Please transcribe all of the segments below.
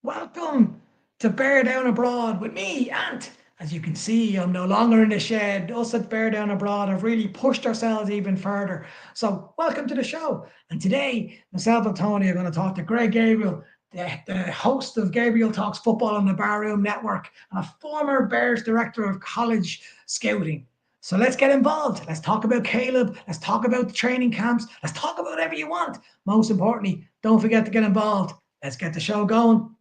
Welcome to BearDown Abroad with me, Ant. As you can see, I'm no longer in the shed. Us at BearDown Abroad have really pushed ourselves even further. So, welcome to the show. And today, myself and Tony are going to talk to Greg Gabriel, the host of Gabriel Talks Football on the Barroom Network, and a former Bears director of college scouting. So let's get involved. Let's talk about Caleb. Let's talk about the training camps. Let's talk about whatever you want. Most importantly, don't forget to get involved. Let's get the show going.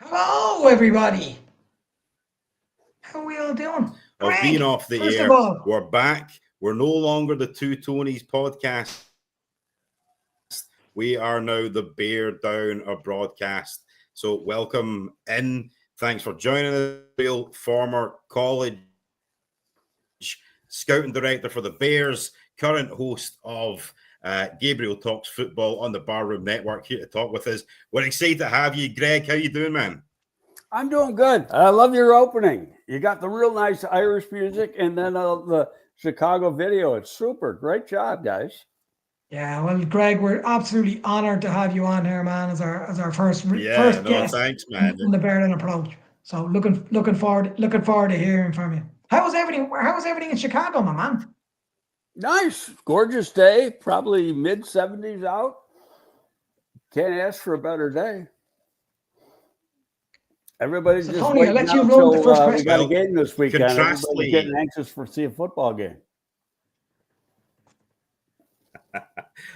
Hello, everybody. How are we all doing? Of being off the air, we're back. We're no longer the Two Tonys podcast. We are now the BearDown Abroad Podcast. So welcome in. Thanks for joining us. Real former college scouting director for the Bears, current host of Gabriel Talks Football on the Barroom Network, here to talk with us. We're excited to have you. Greg, how you doing, man? I'm doing good. I love your opening. You got the real nice Irish music and then the Chicago video. It's super. Great job, guys. Yeah, well, Greg, we're absolutely honored to have you on here, man, as our first guest. Thanks, man. On the BearDown Approach. So looking forward to hearing from you. How was everything in Chicago, my man? Nice, gorgeous day. Probably mid-70s out. Can't ask for a better day. Everybody's just Tony, waiting. I'll let you roll the first question. We got a game this weekend. Everybody's Contrastly, getting anxious to see a football game.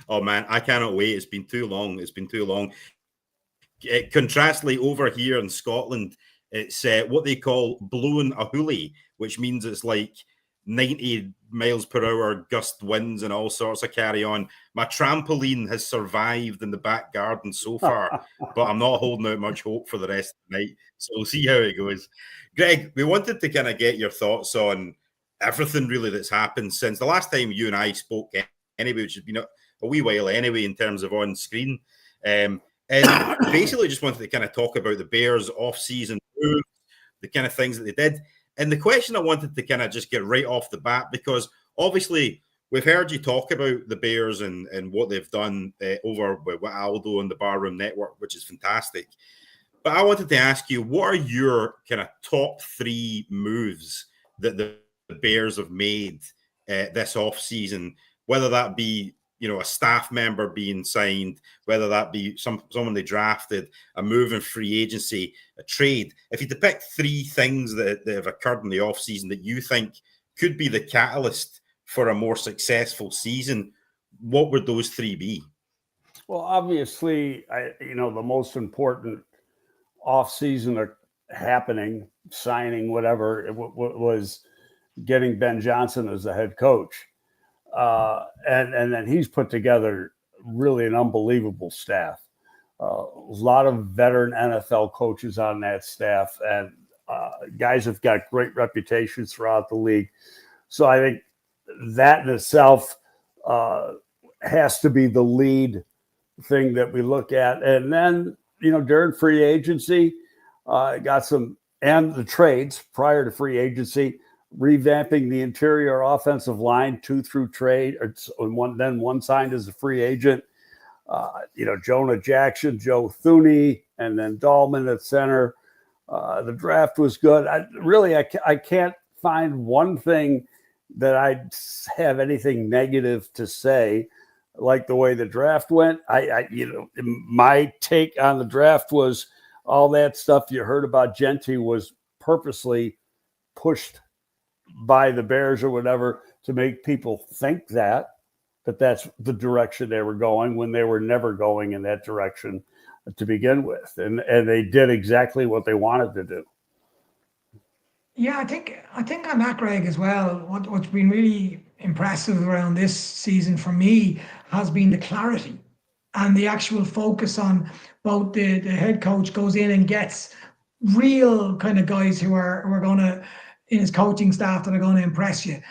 Oh man, I cannot wait. It's been too long. Contrastly, over here in Scotland, it's what they call blowing a hoolie, which means it's like 90 miles per hour gust winds and all sorts of carry on. My trampoline has survived in the back garden so far, but I'm not holding out much hope for the rest of the night. So we'll see how it goes. Greg, we wanted to kind of get your thoughts on everything really that's happened since the last time you and I spoke anyway, which has been a wee while anyway in terms of on screen. And basically just wanted to kind of talk about the Bears off-season moves, the kind of things that they did. And the question I wanted to kind of just get right off the bat, because obviously we've heard you talk about the Bears and what they've done over with Aldo and the Barroom Network, which is fantastic. But I wanted to ask you, what are your kind of top three moves that the Bears have made this offseason, whether that be a staff member being signed, whether that be someone they drafted, a move in free agency, a trade. If you had to pick three things that have occurred in the offseason that you think could be the catalyst for a more successful season, what would those three be? Well, obviously, the most important offseason happening, signing, whatever, was getting Ben Johnson as the head coach. And then he's put together really an unbelievable staff. A lot of veteran NFL coaches on that staff, and guys have got great reputations throughout the league. So I think that in itself has to be the lead thing that we look at. And then, during free agency, got some, and the trades prior to free agency, revamping the interior offensive line, 2 through trade, one signed as a free agent. Jonah Jackson, Joe Thuney, and then Dahlman at center. The draft was good. I can't find one thing that I'd have anything negative to say, like the way the draft went. My take on the draft was all that stuff you heard about Genty was purposely pushed by the Bears or whatever to make people think that that's the direction they were going when they were never going in that direction to begin with. And they did exactly what they wanted to do. Yeah, I think I'm at Greg as well. What's been really impressive around this season for me has been the clarity and the actual focus on both the head coach goes in and gets real kind of guys who are gonna in his coaching staff that are going to impress you.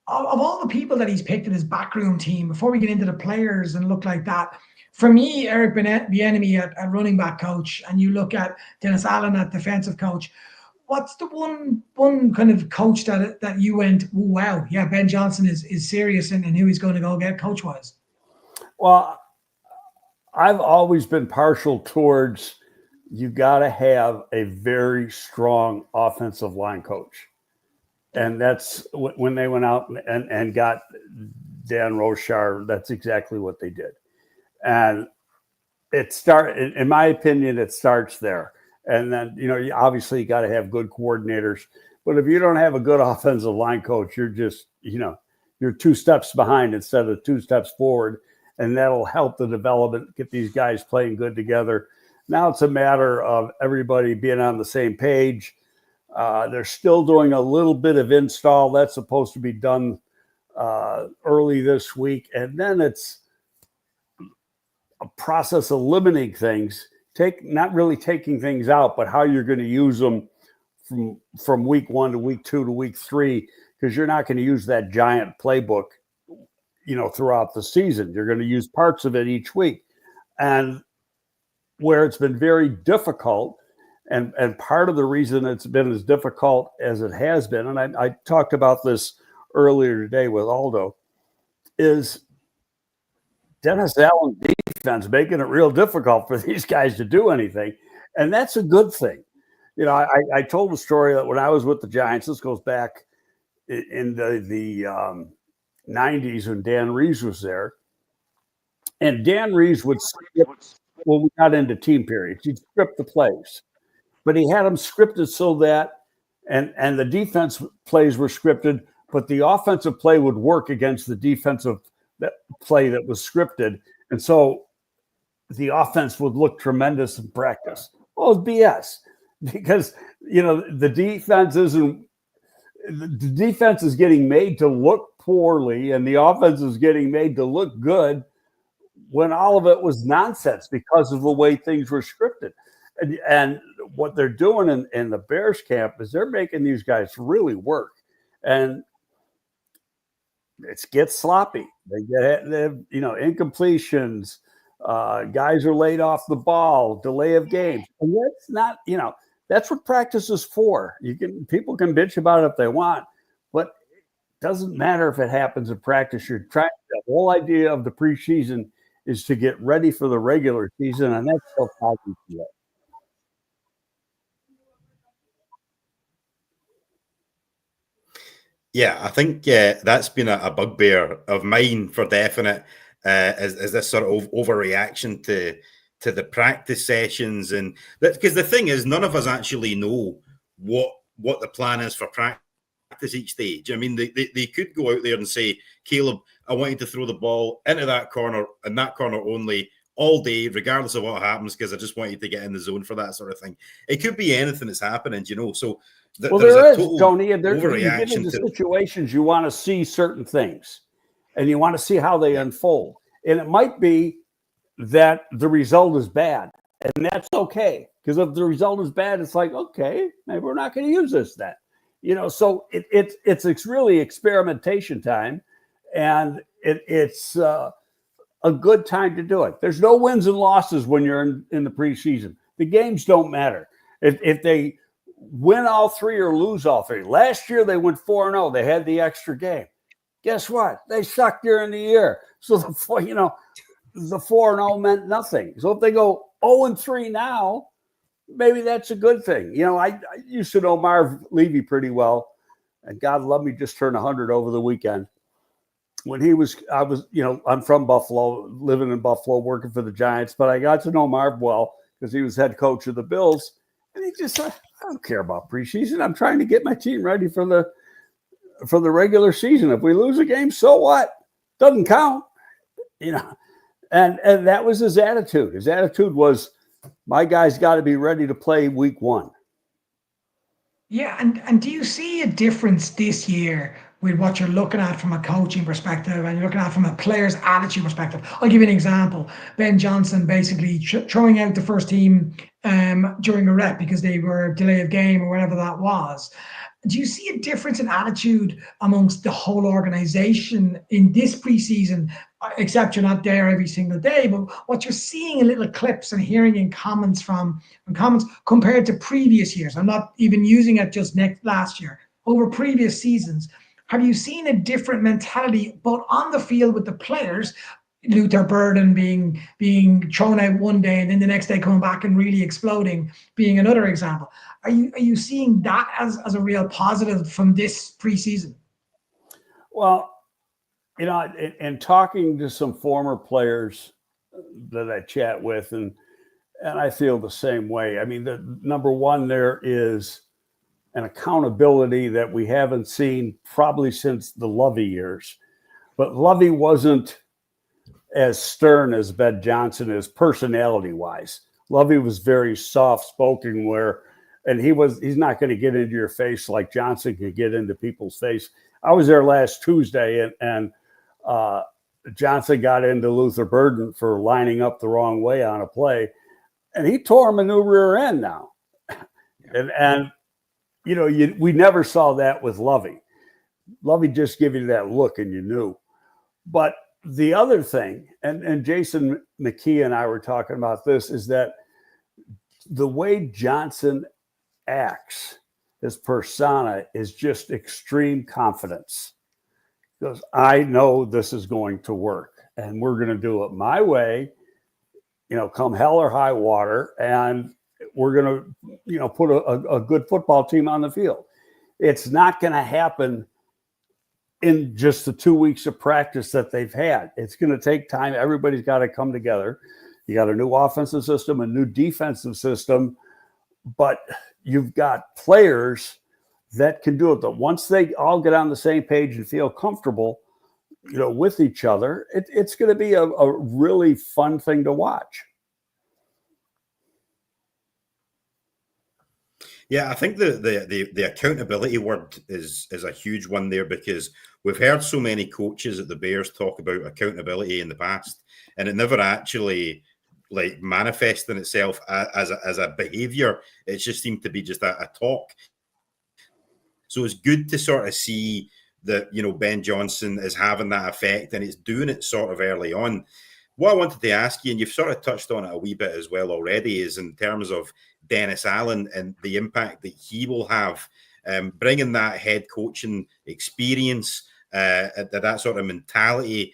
Of all the people that he's picked in his backroom team, before we get into the players and look like that, for me, Eric Bieniemy at running back coach, and you look at Dennis Allen at defensive coach. What's the one kind of coach that you went, "Oh, wow, yeah, Ben Johnson is serious and who he's going to go get coach wise?" Well, I've always been partial towards you got to have a very strong offensive line coach. And that's when they went out and got Dan Rochar. That's exactly what they did. And in my opinion, it starts there. And then, obviously you got to have good coordinators. But if you don't have a good offensive line coach, you're just, you're 2 steps behind instead of 2 steps forward. And that'll help the development, get these guys playing good together. Now it's a matter of everybody being on the same page. They're still doing a little bit of install. That's supposed to be done early this week. And then it's a process of limiting things, not really taking things out, but how you're going to use them from week 1 to week 2 to week 3, because you're not going to use that giant playbook, throughout the season. You're going to use parts of it each week. And where it's been very difficult, and part of the reason it's been as difficult as it has been, and I talked about this earlier today with Aldo, is Dennis Allen's defense making it real difficult for these guys to do anything. And that's a good thing. I told a story that when I was with the Giants, this goes back in the 90s when Dan Reeves was there. And Dan Reeves would script, when we got into team periods, he'd script the plays. But he had them scripted so that, and the defense plays were scripted, but the offensive play would work against the defensive play that was scripted. And so the offense would look tremendous in practice. Well, it's BS because, the defense is getting made to look poorly and the offense is getting made to look good when all of it was nonsense because of the way things were scripted. And what they're doing in the Bears camp is they're making these guys really work. And it gets sloppy. They get, incompletions. Guys are laid off the ball, delay of games. And that's not, that's what practice is for. People can bitch about it if they want, but it doesn't matter if it happens in practice. The whole idea of the preseason is to get ready for the regular season, and that's so positive. Yeah, I think that's been a bugbear of mine for definite. Is this sort of overreaction to the practice sessions, and because the thing is, none of us actually know what the plan is for practice each stage. I mean, they could go out there and say, Caleb, I want you to throw the ball into that corner and that corner only all day, regardless of what happens, because I just want you to get in the zone for that sort of thing. It could be anything that's happening, So there is, Tony, and you get into situations you want to see certain things, and you want to see how they unfold. And it might be that the result is bad, and that's okay. Because if the result is bad, it's like, okay, maybe we're not going to use this then. So it's really experimentation time, and it's a good time to do it. There's no wins and losses when you're in the preseason. The games don't matter. If they win all 3 or lose all 3. Last year they went 4-0. They had the extra game. Guess what? They sucked during the year. So the 4-0 meant nothing. So if they go 0-3 now, maybe that's a good thing. I used to know Marv Levy pretty well, and God love me, just turned 100 over the weekend. When I'm from Buffalo, living in Buffalo, working for the Giants, but I got to know Marv well because he was head coach of the Bills. And he just said, I don't care about preseason. I'm trying to get my team ready for the regular season. If we lose a game, so what? Doesn't count. And that was his attitude. His attitude was, my guys got to be ready to play week 1. Yeah, and do you see a difference this year with what you're looking at from a coaching perspective and you're looking at from a player's attitude perspective? I'll give you an example. Ben Johnson basically throwing out the first team during a rep because they were delay of game or whatever that was. Do you see a difference in attitude amongst the whole organization in this preseason? Except you're not there every single day, but what you're seeing in little clips and hearing in comments from comments compared to previous years. I'm not even using it just last year, over previous seasons. Have you seen a different mentality both on the field with the players, Luther Burden being thrown out one day and then the next day coming back and really exploding, being another example? Are you seeing that as a real positive from this preseason? Well, in talking to some former players that I chat with, and I feel the same way. I mean, the number one, there is an accountability that we haven't seen probably since the Lovey years. But Lovey wasn't as stern as Ben Johnson is personality-wise. Lovey was very soft-spoken, and he's not going to get into your face like Johnson could get into people's face. I was there last Tuesday, and Johnson got into Luther Burden for lining up the wrong way on a play, and he tore him a new rear end now. And we never saw that with Lovey. Lovey just gave you that look and you knew. But the other thing, and Jason McKee and I were talking about this, is that the way Johnson acts, his persona, is just extreme confidence. He goes, I know this is going to work, and we're going to do it my way, come hell or high water, and we're going to, put a good football team on the field. It's not going to happen in just the 2 weeks of practice that they've had. It's going to take time. Everybody's got to come together. You got a new offensive system, a new defensive system, but you've got players that can do it. But once they all get on the same page and feel comfortable, with each other, it's going to be a really fun thing to watch. Yeah, I think the accountability word is a huge one there, because we've heard so many coaches at the Bears talk about accountability in the past, and it never actually manifesting itself as a behavior. It just seemed to be just a talk. So it's good to sort of see that Ben Johnson is having that effect, and it's doing it sort of early on. What I wanted to ask you, and you've sort of touched on it a wee bit as well already, is in terms of Dennis Allen and the impact that he will have, bringing that head coaching experience, that sort of mentality.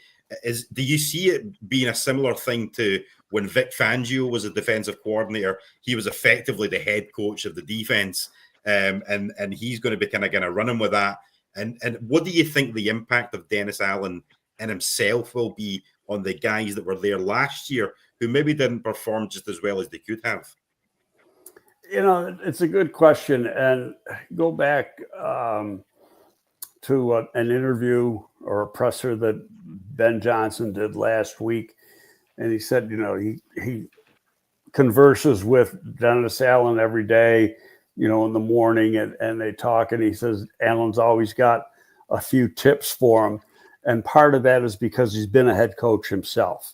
Do you see it being a similar thing to when Vic Fangio was a defensive coordinator? He was effectively the head coach of the defense, and he's going to be kind of running with that. And what do you think the impact of Dennis Allen and himself will be on the guys that were there last year who maybe didn't perform just as well as they could have? It's a good question. And go back to an interview or a presser that Ben Johnson did last week. And he said, he converses with Dennis Allen every day, in the morning, and they talk. And he says Allen's always got a few tips for him. And part of that is because he's been a head coach himself.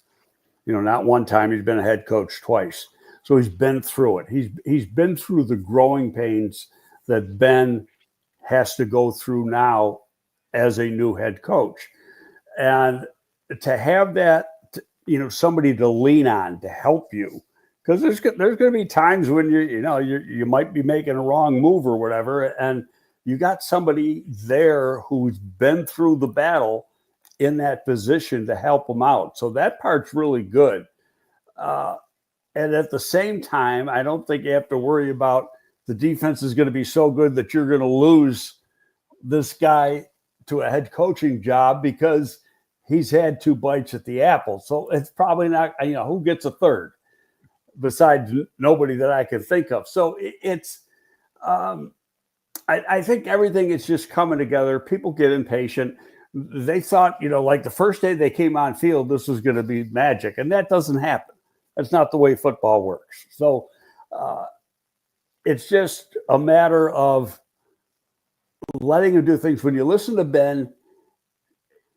Not one time, he's been a head coach twice. So he's been through it. He's been through the growing pains that Ben has to go through now as a new head coach. And to have that, somebody to lean on to help you, because there's going to be times when you might be making a wrong move or whatever, and you got somebody there who's been through the battle in that position to help them out. So that part's really good. And at the same time, I don't think you have to worry about the defense is going to be so good that you're going to lose this guy to a head coaching job because he's had 2 bites at the apple. So it's probably not, who gets a third besides nobody that I can think of. So I think everything is just coming together. People get impatient. They thought, like the first day they came on field, this was going to be magic. And that doesn't happen. That's not the way football works. So it's just a matter of letting him do things. When you listen to Ben,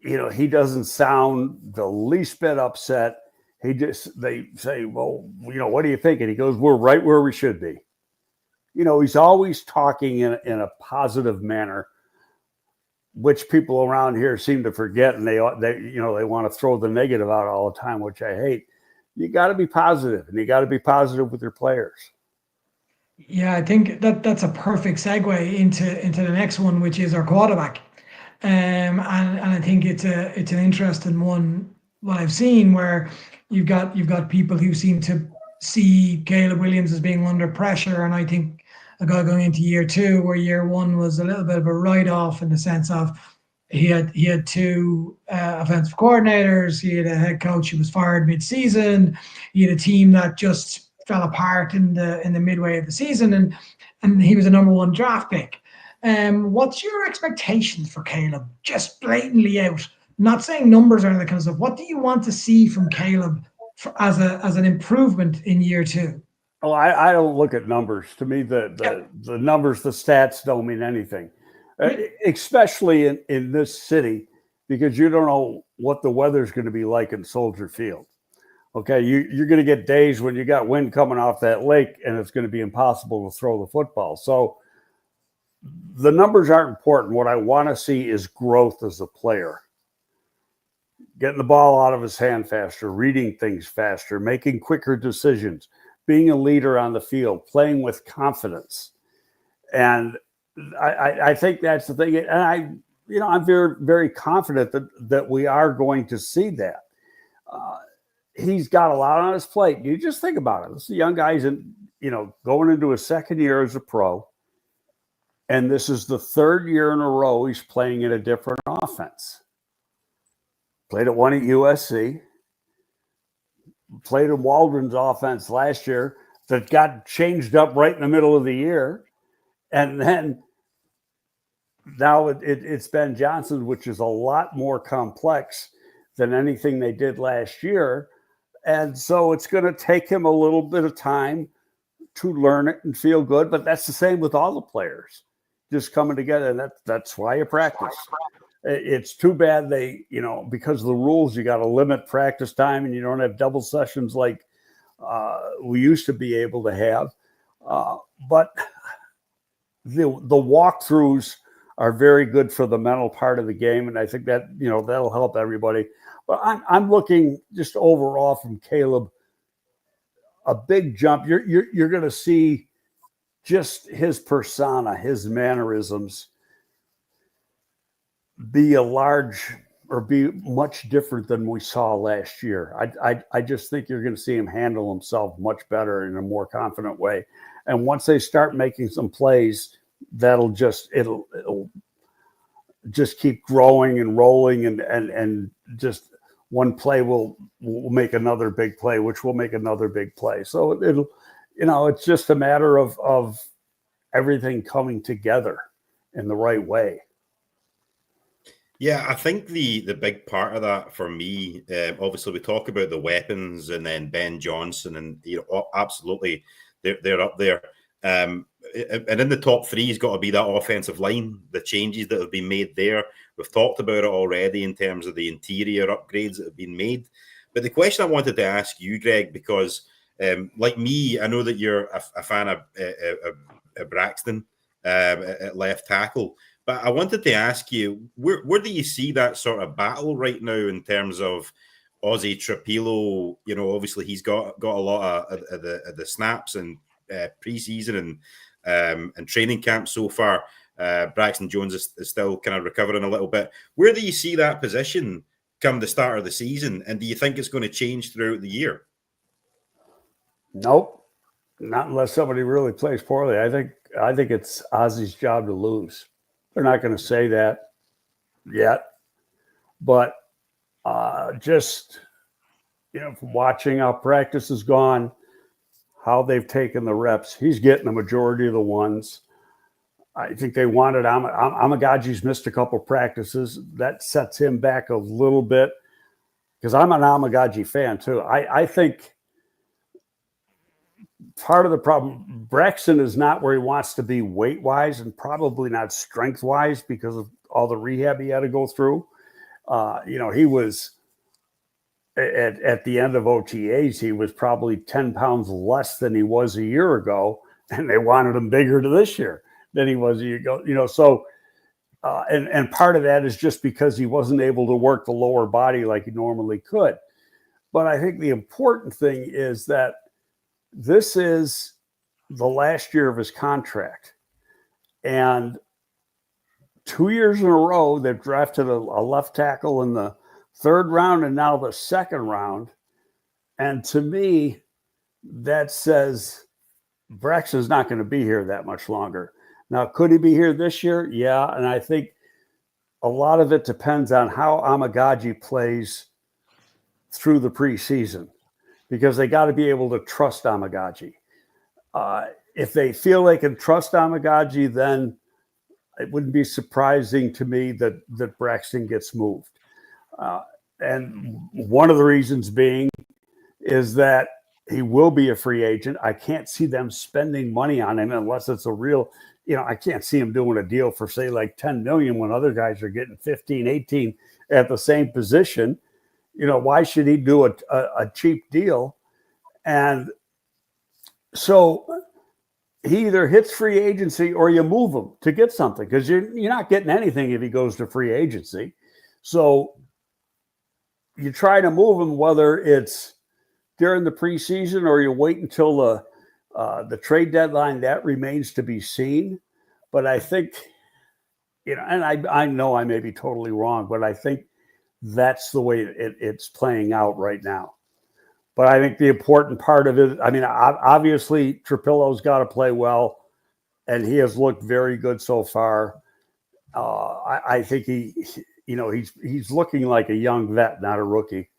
he doesn't sound the least bit upset. They say, well, what do you think? And he goes, we're right where we should be. He's always talking in a positive manner, which people around here seem to forget. And they want to throw the negative out all the time, which I hate. You got to be positive, and you got to be positive with your players. Yeah, I think that's a perfect segue into the next one, which is our quarterback. And I think it's an interesting one. What I've seen, where you've got people who seem to see Caleb Williams as being under pressure, and I think a guy going into year two, where year one was a little bit of a write-off in the sense of he had two offensive coordinators, he had a head coach who was fired mid-season, he had a team that just fell apart in the midway of the season, and he was a number one draft pick. What's your expectations for Caleb? Just blatantly out, not saying numbers or anything kind of stuff. What do you want to see from Caleb as an improvement in year two? Oh, I don't look at numbers. To me, the numbers, the stats don't mean anything, especially in this city, because you don't know what the weather's going to be like in Soldier Field. Okay, you're going to get days when you got wind coming off that lake, and it's going to be impossible to throw the football. So the numbers aren't important. What I want to see is growth as a player. Getting the ball out of his hand faster, reading things faster, making quicker decisions, being a leader on the field, playing with confidence. And I think that's the thing. And I'm very, very confident that we are going to see that. He's got a lot on his plate. You just think about it. This is a young guy. He's going into his second year as a pro. And this is the third year in a row he's playing in a different offense. Played at one at USC. Played in Waldron's offense last year that got changed up right in the middle of the year. And then now it's Ben Johnson, which is a lot more complex than anything they did last year. And so it's going to take him a little bit of time to learn it and feel good. But that's the same with all the players just coming together. And that's why you practice. It's too bad they, because of the rules, you got to limit practice time and you don't have double sessions like we used to be able to have. But the walkthroughs are very good for the mental part of the game. And I think that, that'll help everybody. But I'm looking just overall from Caleb, a big jump. You're going to see just his persona, his mannerisms be much different than we saw last year. I just think you're going to see him handle himself much better in a more confident way. And once they start making some plays, it'll just keep growing and rolling and just one play will make another big play, which will make another big play. So it's just a matter of everything coming together in the right way. Yeah, I think the big part of that for me, obviously we talk about the weapons and then Ben Johnson, and absolutely they're up there. And in the top three has got to be that offensive line, the changes that have been made there. We've talked about it already in terms of the interior upgrades that have been made. But the question I wanted to ask you, Greg, because like me, I know that you're a fan of Braxton at left tackle. But I wanted to ask you, where do you see that sort of battle right now in terms of Ozzy Trapilo? Obviously he's got a lot of the snaps and preseason and training camp so far. Braxton Jones is still kind of recovering a little bit. Where do you see that position come the start of the season? And do you think it's going to change throughout the year? Nope, not unless somebody really plays poorly. I think it's Ozzy's job to lose. They're not going to say that yet, but just from watching how practice has gone, how they've taken the reps, he's getting the majority of the ones. I think they wanted Amagaji's missed a couple practices. That sets him back a little bit because I'm an Amagaji fan too. I think part of the problem, Braxton is not where he wants to be weight-wise and probably not strength-wise because of all the rehab he had to go through. He was at the end of OTAs, he was probably 10 pounds less than he was a year ago, and they wanted him bigger to this year than he was a year ago. So and part of that is just because he wasn't able to work the lower body like he normally could. But I think the important thing is that this is the last year of his contract. And 2 years in a row, they've drafted a left tackle in the third round and now the second round. And to me, that says Braxton's not going to be here that much longer. Now, could he be here this year? Yeah. And I think a lot of it depends on how Amagaji plays through the preseason, because they got to be able to trust Amagaji. If they feel they can trust Amagaji, then it wouldn't be surprising to me that Braxton gets moved. And one of the reasons being is that he will be a free agent. I can't see them spending money on him unless it's a real, I can't see him doing a deal for, say, like 10 million when other guys are getting 15, 18 at the same position. Why should he do a cheap deal? And so he either hits free agency or you move him to get something, because you're not getting anything if he goes to free agency. So you try to move him, whether it's during the preseason or you wait until the trade deadline. That remains to be seen. But I think, and I know I may be totally wrong, but I think that's the way it's playing out right now. But I think the important part of it, obviously Trapillo's got to play well, and he has looked very good so far. I think he's looking like a young vet, not a rookie.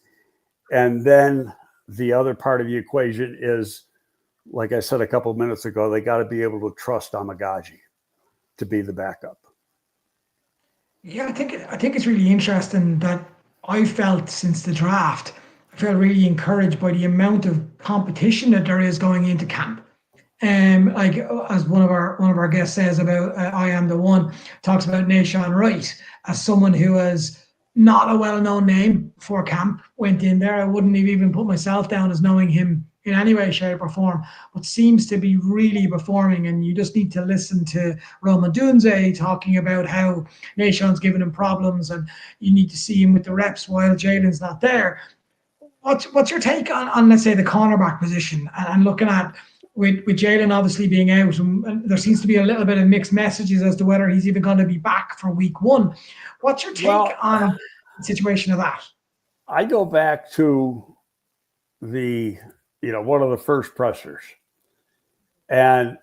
And then the other part of the equation is, like I said a couple of minutes ago, they got to be able to trust Amagaji to be the backup. Yeah, I think it's really interesting that I felt since the draft, I felt really encouraged by the amount of competition that there is going into camp. Like as one of our guests says about I Am the One, talks about Nahshon Wright as someone who was not a well-known name before camp, went in there. I wouldn't have even put myself down as knowing him in any way, shape, or form, but seems to be really performing. And you just need to listen to Roman Dunze talking about how Nahshon's giving him problems, and you need to see him with the reps while Jalen's not there. What's your take on let's say the cornerback position, and looking at with Jalen obviously being out, and there seems to be a little bit of mixed messages as to whether he's even going to be back for week one. What's your take on the situation of that? I go back to the, one of the first pressers. And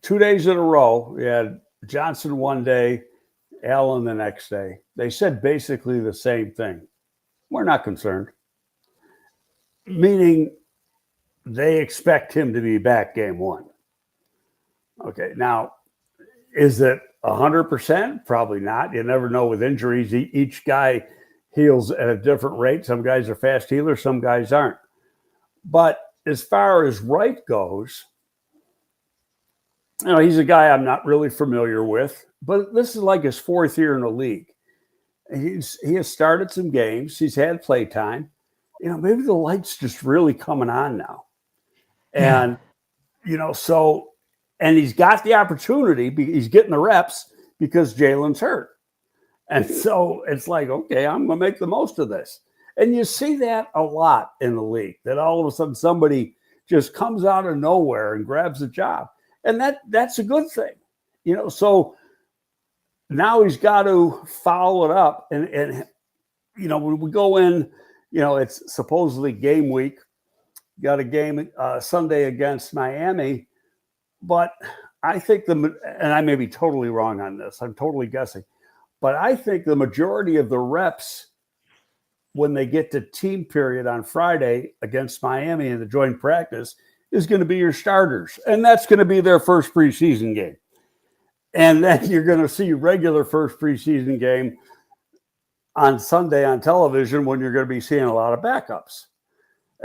2 days in a row, we had Johnson one day, Allen the next day. They said basically the same thing. We're not concerned. Meaning they expect him to be back game one. Okay, now, is it 100%? Probably not. You never know with injuries. Each guy heals at a different rate. Some guys are fast healers, some guys aren't. But as far as Wright goes, he's a guy I'm not really familiar with, but this is like his fourth year in the league. He has started some games. He's had play time. Maybe the light's just really coming on now. And, and he's got the opportunity. He's getting the reps because Jalen's hurt. And so it's like, okay, I'm going to make the most of this. And you see that a lot in the league, that all of a sudden somebody just comes out of nowhere and grabs a job. And that's a good thing. So now he's got to follow it up. And when we go in, it's supposedly game week. Got a game Sunday against Miami. But I think and I may be totally wrong on this, I'm totally guessing, but I think the majority of the reps when they get to team period on Friday against Miami in the joint practice is going to be your starters. And that's going to be their first preseason game. And then you're going to see regular first preseason game on Sunday on television when you're going to be seeing a lot of backups.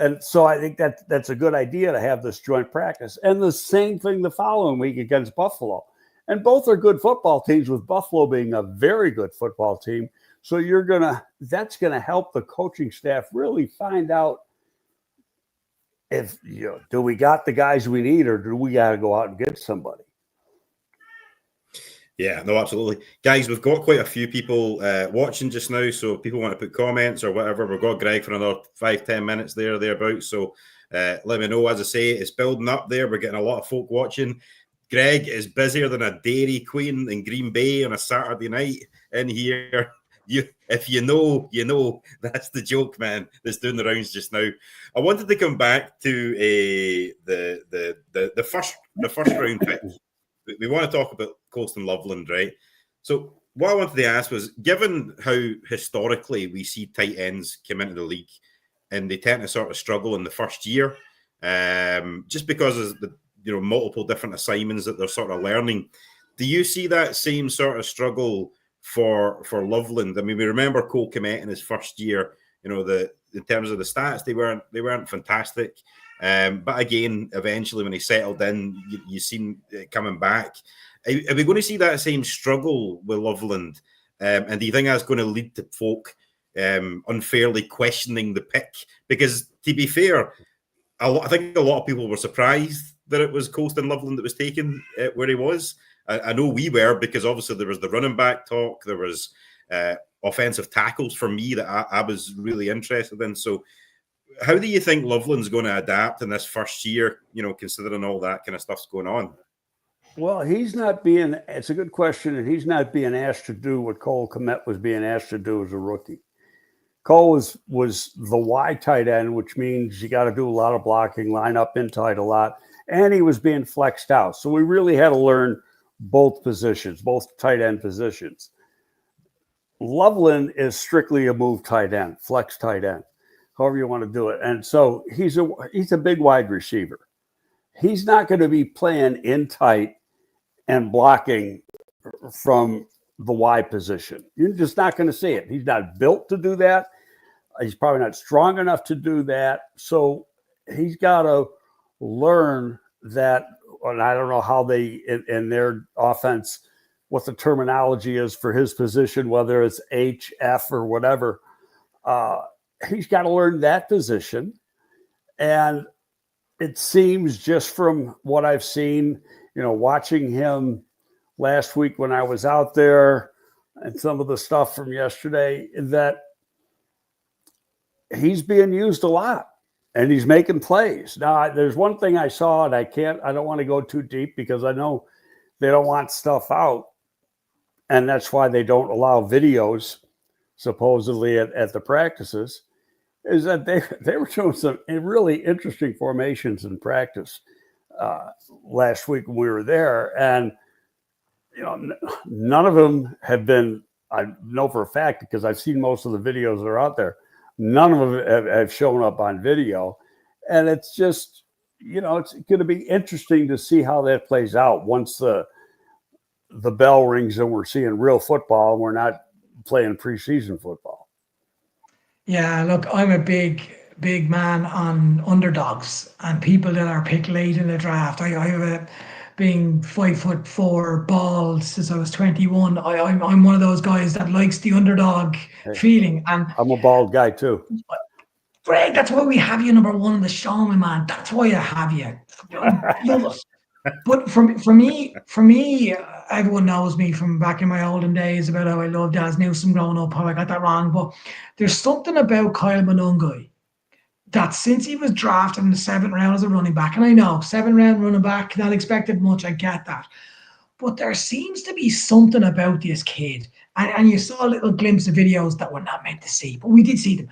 And so I think that's a good idea to have this joint practice. And the same thing the following week against Buffalo. And both are good football teams, with Buffalo being a very good football team. So that's going to help the coaching staff really find out if, do we got the guys we need, or do we got to go out and get somebody? Yeah, no, absolutely. Guys, we've got quite a few people watching just now, so if people want to put comments or whatever, we've got Greg for another 5-10 minutes thereabouts. So let me know. As I say, it's building up there. We're getting a lot of folk watching. Greg is busier than a Dairy Queen in Green Bay on a Saturday night in here. If you know, you know. That's the joke, man, that's doing the rounds just now. I wanted to come back to the first round pick. We want to talk about Colston Loveland, right? So what I wanted to ask was, given how historically we see tight ends come into the league and they tend to sort of struggle in the first year, just because of the multiple different assignments that they're sort of learning, do you see that same sort of struggle for Loveland? I mean, we remember Cole Kmet in his first year, in terms of the stats, they weren't fantastic. But again, eventually when he settled in, you seen it coming back. Are we going to see that same struggle with Loveland? And do you think that's going to lead to folk unfairly questioning the pick? Because to be fair, I think a lot of people were surprised that it was Colston Loveland that was taken where he was. I know we were, because obviously there was the running back talk. There was offensive tackles for me that I was really interested in. So how do you think Loveland's going to adapt in this first year, considering all that kind of stuff's going on? Well, it's a good question, and he's not being asked to do what Cole Kmet was being asked to do as a rookie. Cole was the Y tight end, which means you got to do a lot of blocking, line up in tight a lot, and he was being flexed out. So we really had to learn both positions, both tight end positions. Loveland is strictly a move tight end, flex tight end, however you want to do it. And so he's a big wide receiver. He's not going to be playing in tight and blocking from the Y position. You're just not going to see it. He's not built to do that. He's probably not strong enough to do that. So he's got to learn that. And I don't know how they, in their offense, what the terminology is for his position, whether it's H, F, or whatever. He's got to learn that position. And it seems, just from what I've seen, watching him last week when I was out there and some of the stuff from yesterday, that he's being used a lot and he's making plays. Now, there's one thing I saw, and I don't want to go too deep because I know they don't want stuff out. And that's why they don't allow videos supposedly at the practices, is that they were showing some really interesting formations in practice last week when we were there. And, none of them have been, I know for a fact, because I've seen most of the videos that are out there, none of them have shown up on video. And it's just, it's going to be interesting to see how that plays out once the bell rings and we're seeing real football and we're not playing preseason football. Yeah, look, I'm a big man on underdogs and people that are picked late in the draft. I have being 5'4", bald since I was 21. I'm one of those guys that likes the underdog feeling. And I'm a bald guy too. Greg, that's why we have you number one in the show, my man. That's why I have you. Love it. But for me, everyone knows me from back in my olden days about how I loved Daz Newsome growing up, how I got that wrong. But there's something about Kyle Monungai that since he was drafted in the 7th round as a running back, and I know 7th round running back, not expected much, I get that. But there seems to be something about this kid. And you saw a little glimpse of videos that we're not meant to see, but we did see them.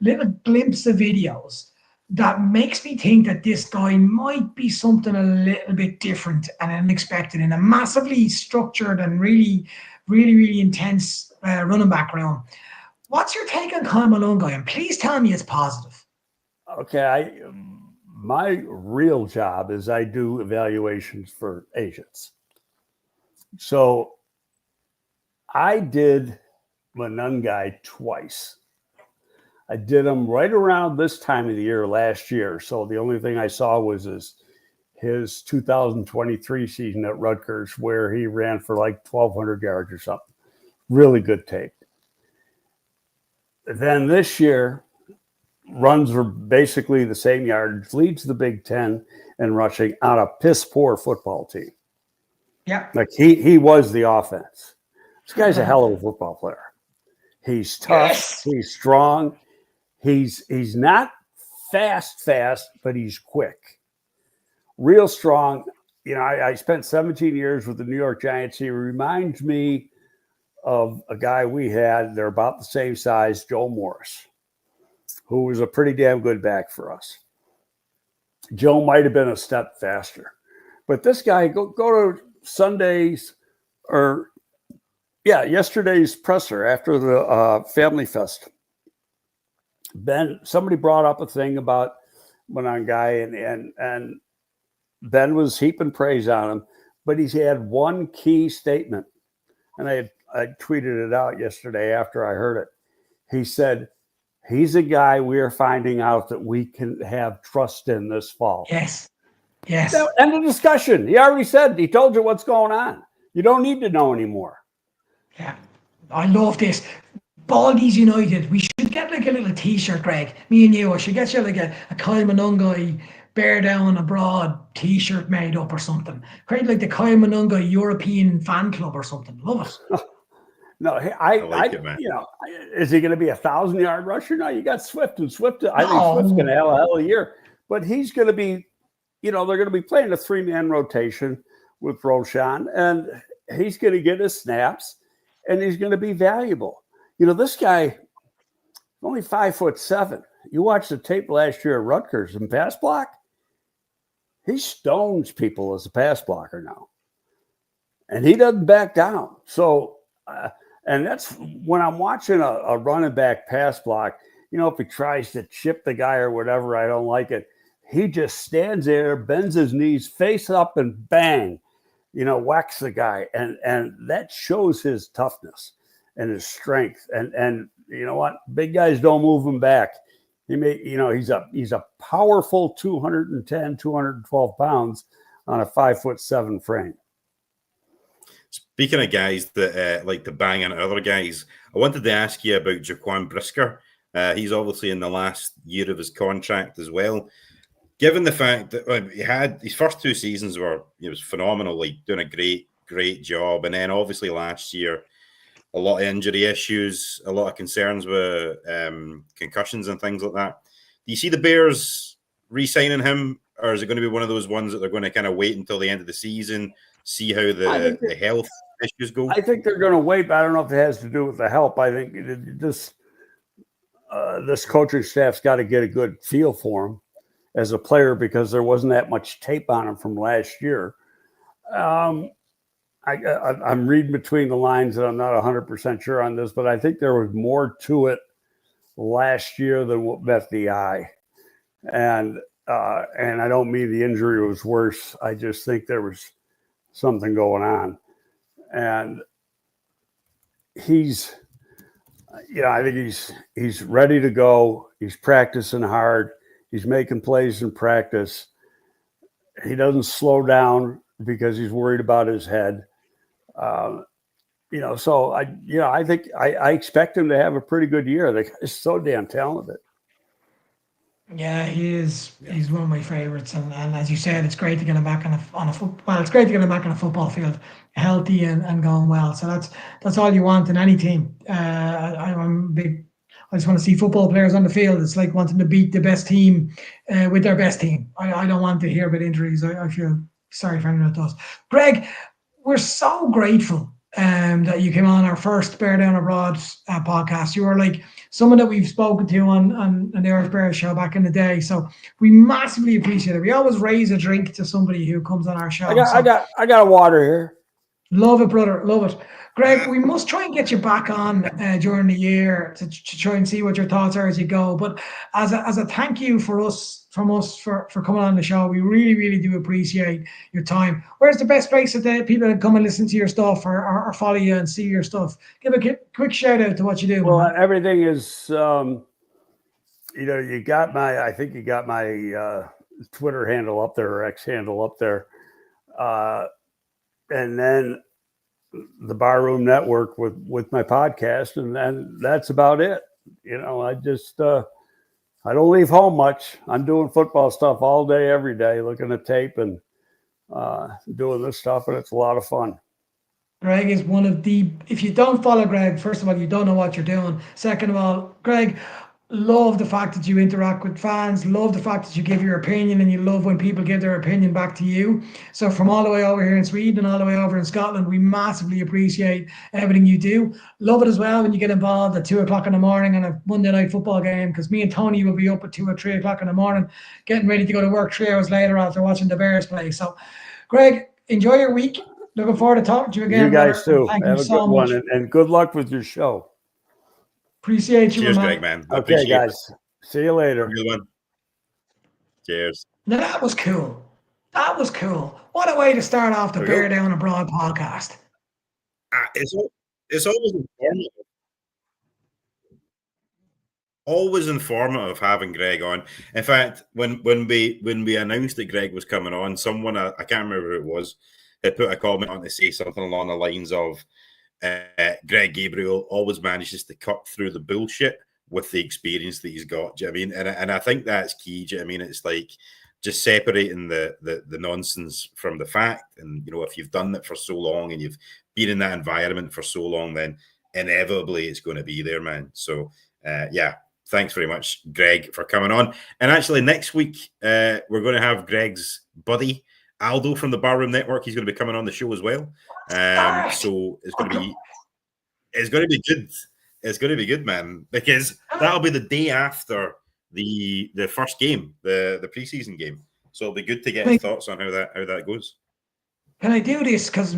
Little glimpse of videos that makes me think that this guy might be something a little bit different and unexpected in a massively structured and really, really, really intense running back room. What's your take on Kyle Monungai? And please tell me it's positive. Okay, my real job is I do evaluations for agents. So I did Monungai twice. I did them right around this time of the year last year. So the only thing I saw was his 2023 season at Rutgers, where he ran for like 1,200 yards or something. Really good tape. Then this year, runs were basically the same yardage, leads the Big Ten in rushing on a piss poor football team. Yeah. Like he was the offense. This guy's a hell of a football player. He's tough. Yes. He's strong. He's not fast, but he's quick. Real strong. You know, I spent 17 years with the New York Giants. He reminds me of a guy we had. They're about the same size, Joe Morris, who was a pretty damn good back for us. Joe might have been a step faster. But this guy, go to Sunday's yesterday's presser after the Family Fest. Ben, somebody brought up a thing about Monangai, and Ben was heaping praise on him, but he had one key statement, and I tweeted it out yesterday after I heard it. He said, he's a guy we are finding out that we can have trust in this fall. Yes. End of discussion. He already said, he told you what's going on. You don't need to know anymore. Yeah. I love this. Baldies United. We should get like a little t-shirt, Greg. Me and you. I should get you like a Kyle Monangai BearDown Abroad t-shirt made up or something. Create like the Kyle Monangai European fan club or something. Love it. No, I like it, man. You know, is he going to be 1,000-yard rusher? No, you got Swift, and Swift. I think Swift's going to have a hell of a year, but he's going to be. You know, they're going to be playing a 3-man rotation with Roshan, and he's going to get his snaps, and he's going to be valuable. You know, this guy, only 5'7". You watched the tape last year at Rutgers in pass block. He stones people as a pass blocker now, and he doesn't back down. So, and that's when I'm watching a running back pass block. You know, if he tries to chip the guy or whatever, I don't like it. He just stands there, bends his knees, face up, and bang, you know, whacks the guy. And that shows his toughness and his strength. And you know what? Big guys don't move him back. He may, you know, he's a powerful 210, 212 pounds on a 5'7" frame. Speaking of guys that like to bang into other guys, I wanted to ask you about Jaquan Brisker. He's obviously in the last year of his contract as well. Given the fact that he had his first 2 seasons he was phenomenal, like doing a great job. And then obviously last year, a lot of injury issues, a lot of concerns with concussions and things like that. Do you see the Bears re-signing him, or is it going to be one of those ones that they're going to kind of wait until the end of the season, see how the health issues go? I think they're going to wait, but I don't know if it has to do with the help. I think this coaching staff's got to get a good feel for him as a player, because there wasn't that much tape on him from last year. I'm reading between the lines, and I'm not 100% sure on this, but I think there was more to it last year than what met the eye. And I don't mean the injury was worse. I just think there was something going on. And I think he's ready to go. He's practicing hard. He's making plays in practice. He doesn't slow down because he's worried about his head. So I think I expect him to have a pretty good year. The guy's so damn talented. Yeah, he is. He's one of my favorites, and as you said, it's great to get him back it's great to get him back on a football field, healthy and going well. So that's all you want in any team. I'm big. I just want to see football players on the field. It's like wanting to beat the best team with their best team. I don't want to hear about injuries. I feel sorry for anyone that does. Greg, we're so grateful that you came on our first BearDown Abroad podcast. You were like someone that we've spoken to on the Irish Bears show back in the day. So we massively appreciate it. We always raise a drink to somebody who comes on our show. I got a water here. Love it, brother. Love it. Greg, we must try and get you back on during the year to try and see what your thoughts are as you go. But as a thank you from us for coming on the show, we really, really do appreciate your time. Where's the best place that people can come and listen to your stuff or follow you and see your stuff? Give a quick shout out to what you do. Well, everything is I think you got my Twitter handle up there, or X handle up there. And then the Barroom Network with my podcast, and then that's about it. I just I don't leave home much. I'm doing football stuff all day, every day, looking at tape and doing this stuff, and it's a lot of fun. Greg is one of the, if you don't follow Greg, first of all, you don't know what you're doing. Second of all, Greg, love the fact that you interact with fans, love the fact that you give your opinion, and you love when people give their opinion back to you. So from all the way over here in Sweden and all the way over in Scotland, we massively appreciate everything you do. Love it as well when you get involved at 2:00 in the morning on a Monday night football game, because me and Tony will be up at 2 or 3 o'clock in the morning, getting ready to go to work 3 hours later after watching the Bears play. So, Greg, enjoy your week. Looking forward to talking to you again. You guys too. Thank Have you a so good much. one, and good luck with your show. Appreciate you, Cheers, man. Greg, man. Okay, guys. See you later. Good one. Cheers. Now that was cool. That was cool. What a way to start off the BearDown Abroad podcast. It's always informative. Always informative having Greg on. In fact, when we announced that Greg was coming on, someone, I can't remember who it was, had put a comment on to say something along the lines of Greg Gabriel always manages to cut through the bullshit with the experience that he's got. Do you know what I mean? And I think that's key. Do you know what I mean? It's like just separating the nonsense from the fact. And, if you've done it for so long and you've been in that environment for so long, then inevitably it's going to be there, man. So, yeah. Thanks very much, Greg, for coming on. And actually, next week, we're going to have Greg's buddy, Aldo from the Barroom Network. He's going to be coming on the show as well. So it's going to be good. It's going to be good, man, because that'll be the day after the first game, the preseason game. So it'll be good to get his thoughts on how that goes. Can I do this? Because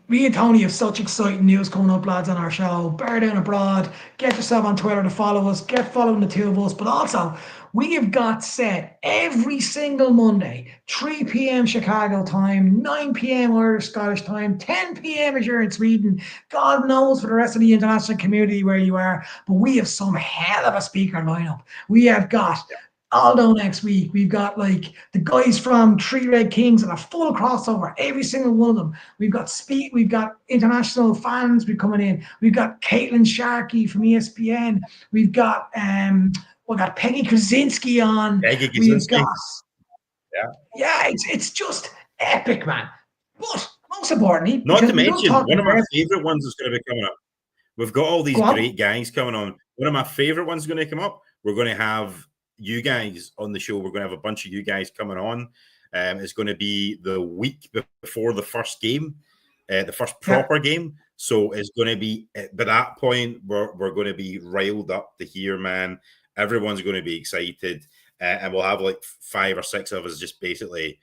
me and Tony have such exciting news coming up, lads, on our show. BearDown Abroad. Get yourself on Twitter to follow us. Get following the two of us. But also, we have got set every single Monday, 3 p.m. Chicago time, 9 p.m. Irish Scottish time, 10 p.m. if you're in Sweden. God knows for the rest of the international community where you are. But we have some hell of a speaker lineup. We have got Aldo next week. We've got like the guys from Three Red Kings and a full crossover, every single one of them. We've got international fans coming in. We've got Caitlin Sharkey from ESPN. We've got Peggy Krasinski on. We've got it's just epic, man. But most importantly, not to mention one of my favorite ones is going to be coming up. We've got all these great guys coming on. One of my favorite ones is going to come up. We're going to have you guys on the show. We're going to have a bunch of you guys coming on. It's going to be the week before the first game, the first proper game. So it's going to be, by that point, we're going to be riled up to hear, man. Everyone's going to be excited. And we'll have like 5 or 6 of us just basically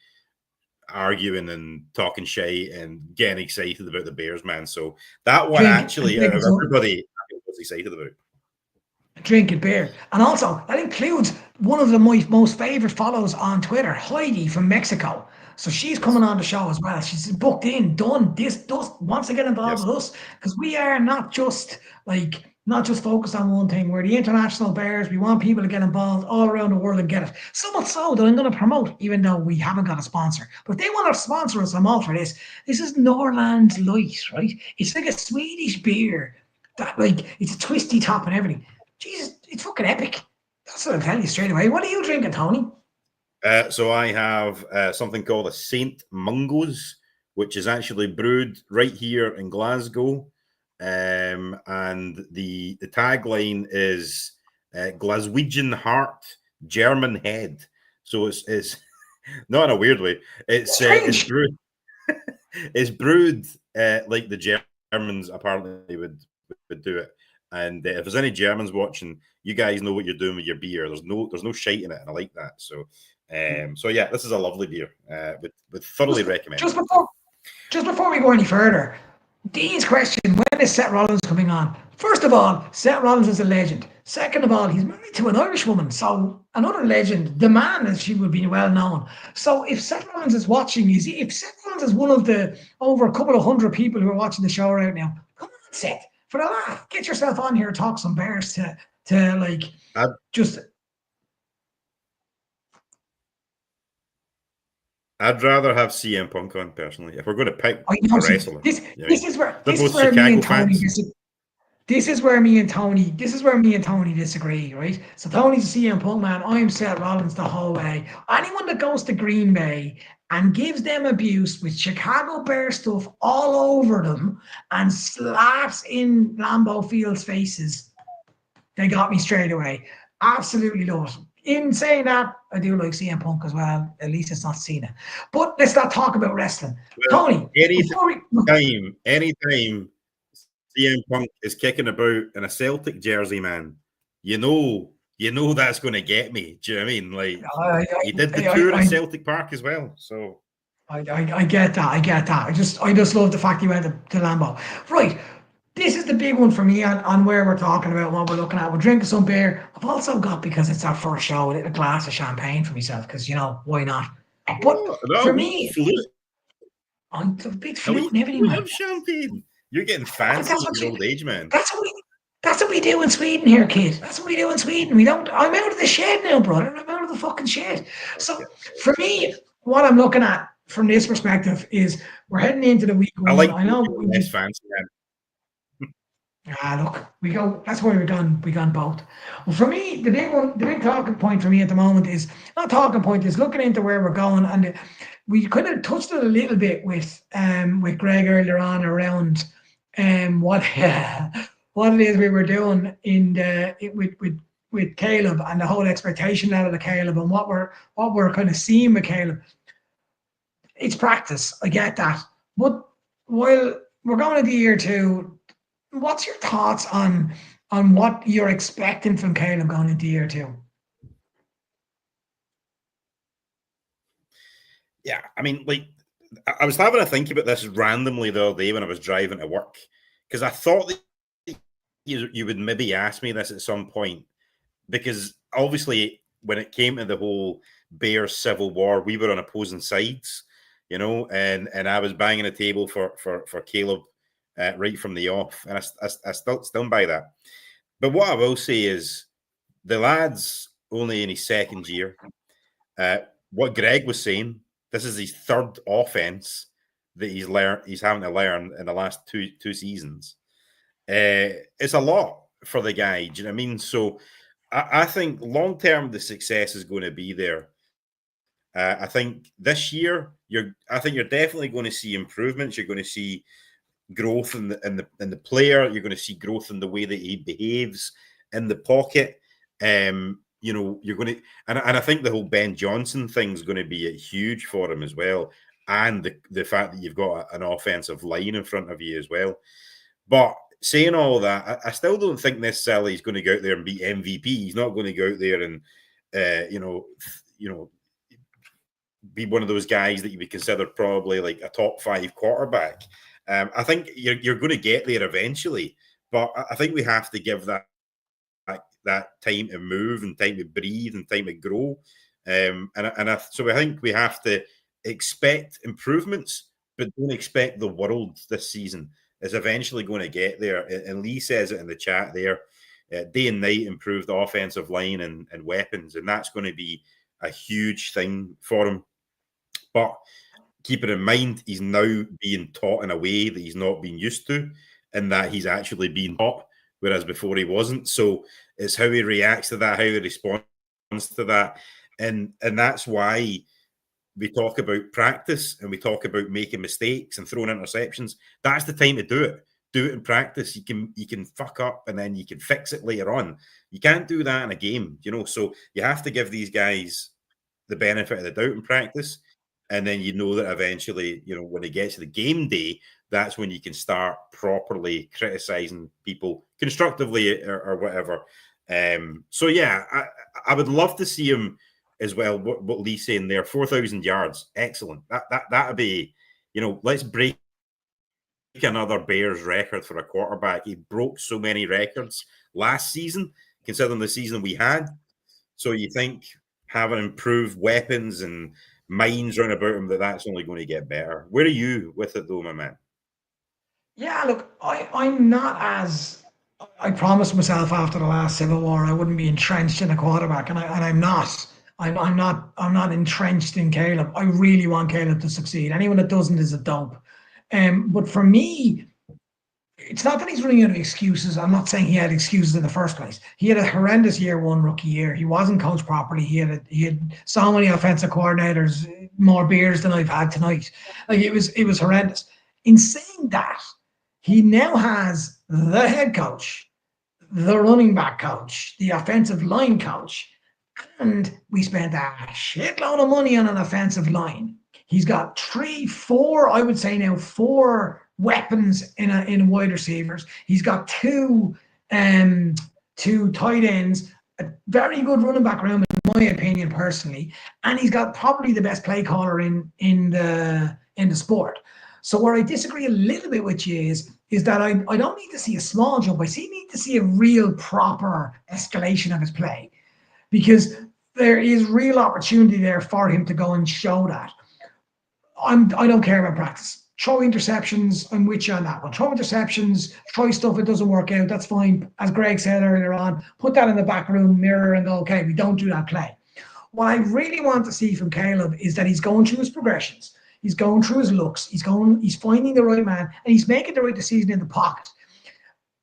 arguing and talking shit and getting excited about the Bears, man. So that one actually, everybody was excited about. Drinking beer. And also, that includes one of my most favorite follows on Twitter, Heidi from Mexico. So she's coming on the show as well. She's booked in, done. Wants to get involved with us, because we are not just focused on one thing. We're the international Bears. We want people to get involved all around the world and get it. So much so that I'm going to promote, even though we haven't got a sponsor. But if they want to sponsor us, I'm all for this. This is Norrland Light, right? It's like a Swedish beer that, it's a twisty top and everything. Jesus, it's fucking epic. That's what I'm telling you straight away. What are you drinking, Tony? So I have something called a St. Mungo's, which is actually brewed right here in Glasgow. And the tagline is Glaswegian Heart, German Head. So it's not in a weird way. It's brewed. It's brewed like the Germans apparently would do it. And if there's any Germans watching, you guys know what you're doing with your beer. There's no shite in it, and I like that. So yeah, this is a lovely beer. Would thoroughly recommend. Just before we go any further, Dean's question: when is Seth Rollins coming on? First of all, Seth Rollins is a legend. Second of all, he's married to an Irish woman, so another legend. The man, as she would be well known. So if Seth Rollins is watching, if Seth Rollins is one of the over a couple of hundred people who are watching the show right now, come on, Seth. For the laugh, get yourself on here, talk some Bears to just I'd rather have CM Punk on personally. If we're going to pick I know. a See, wrestler, this is where they're both Chicago fans. This is where me and Tony disagree, right? So Tony's a CM Punk man. I'm Seth Rollins the whole way. Anyone that goes to Green Bay and gives them abuse with Chicago Bear stuff all over them and slaps in Lambeau Field's faces, they got me straight away. Absolutely love it. In saying that, I do like CM Punk as well. At least it's not Cena. But let's not talk about wrestling. Well, Tony, anytime CM Punk is kicking about in a Celtic jersey, man, you know that's going to get me. Do you know what I mean? Like he did the tour at Celtic Park as well. So I get that. I get that. I just love the fact he went to Lambeau. Right. This is the big one for me on where we're talking about, what we're looking at. We're drinking some beer. I've also got, because it's our first show, a glass of champagne for myself, because, why not? But for me, I'm a big flute and everything, we man. have champagne. You're getting fancy in your old age, man. That's what we do in Sweden here, kid. That's what we do in Sweden. I'm out of the shed now, brother. I'm out of the fucking shed. So for me, what I'm looking at from this perspective is we're heading into the week one. I know less fancy, man. Look, we go. That's why we've gone both. Well, for me, the big talking point for me at the moment is not talking point. Is looking into where we're going, and we kind of touched it a little bit with Greg earlier on around what it is we were doing with Caleb and the whole expectation out of the Caleb and what we're kind of seeing with Caleb. It's practice. I get that, but while we're going into year two. What's your thoughts on what you're expecting from Caleb going into year two? Yeah, I mean, like, I was having a think about this randomly the other day when I was driving to work, because I thought that you would maybe ask me this at some point, because obviously when it came to the whole Bears civil war, we were on opposing sides, and I was banging the table for Caleb. Right from the off, and I still by that. But what I will say is, the lad's only in his second year. What Greg was saying, this is his third offense that he's having to learn in the last two seasons. It's a lot for the guy. Do you know what I mean? So I think long term the success is going to be there. I think this year you're definitely going to see improvements. You're going to see growth in the player. You're going to see growth in the way that he behaves in the pocket. You're going to, and I think the whole Ben Johnson thing is going to be huge for him as well, and the fact that you've got an offensive line in front of you as well. But saying all that, I still don't think necessarily he's going to go out there and be MVP. He's not going to go out there and be one of those guys that you would consider probably like a top 5 quarterback. I think you're going to get there eventually, but I think we have to give that time to move and time to breathe and time to grow. So I think we have to expect improvements, but don't expect the world this season. It's eventually going to get there. And Lee says it in the chat there, day and night improved offensive line and weapons, and that's going to be a huge thing for him. But keeping in mind, he's now being taught in a way that he's not been used to, and that he's actually being taught, whereas before he wasn't. So it's how he reacts to that, how he responds to that. And that's why we talk about practice and we talk about making mistakes and throwing interceptions. That's the time to do it. Do it in practice. You can fuck up and then you can fix it later on. You can't do that in a game, so you have to give these guys the benefit of the doubt in practice. And then that eventually, when it gets to the game day, that's when you can start properly criticizing people constructively or whatever. So, yeah, I would love to see him as well. What Lee's saying there, 4,000 yards. Excellent. That would be, let's break another Bears record for a quarterback. He broke so many records last season, considering the season we had. So you think having improved weapons and minds round about him, that's only going to get better. Where are you with it though, my man? Yeah, look, I'm not as, I promised myself after the last Civil War I wouldn't be entrenched in a quarterback, and I'm not. I'm not entrenched in Caleb. I really want Caleb to succeed. Anyone that doesn't is a dope. But for me, it's not that he's running out of excuses. I'm not saying he had excuses in the first place. He had a horrendous year one rookie year. He wasn't coached properly. He had so many offensive coordinators, more beers than I've had tonight. Like it was horrendous. In saying that, he now has the head coach, the running back coach, the offensive line coach, and we spent a shitload of money on an offensive line. He's got I would say now four weapons in wide receivers. He's got two tight ends, a very good running back room, in my opinion, personally, and he's got probably the best play caller in the sport. So where I disagree a little bit with you is that I don't need to see a small jump. I need to see a real proper escalation of his play, because there is real opportunity there for him to go and show that. I don't care about practice. Throw interceptions, I'm with you on that one. Throw interceptions, try stuff, it doesn't work out, that's fine. As Greg said earlier on, put that in the back room mirror and go, okay, we don't do that play. What I really want to see from Caleb is that he's going through his progressions. He's going through his looks. He's finding the right man, and he's making the right decision in the pocket.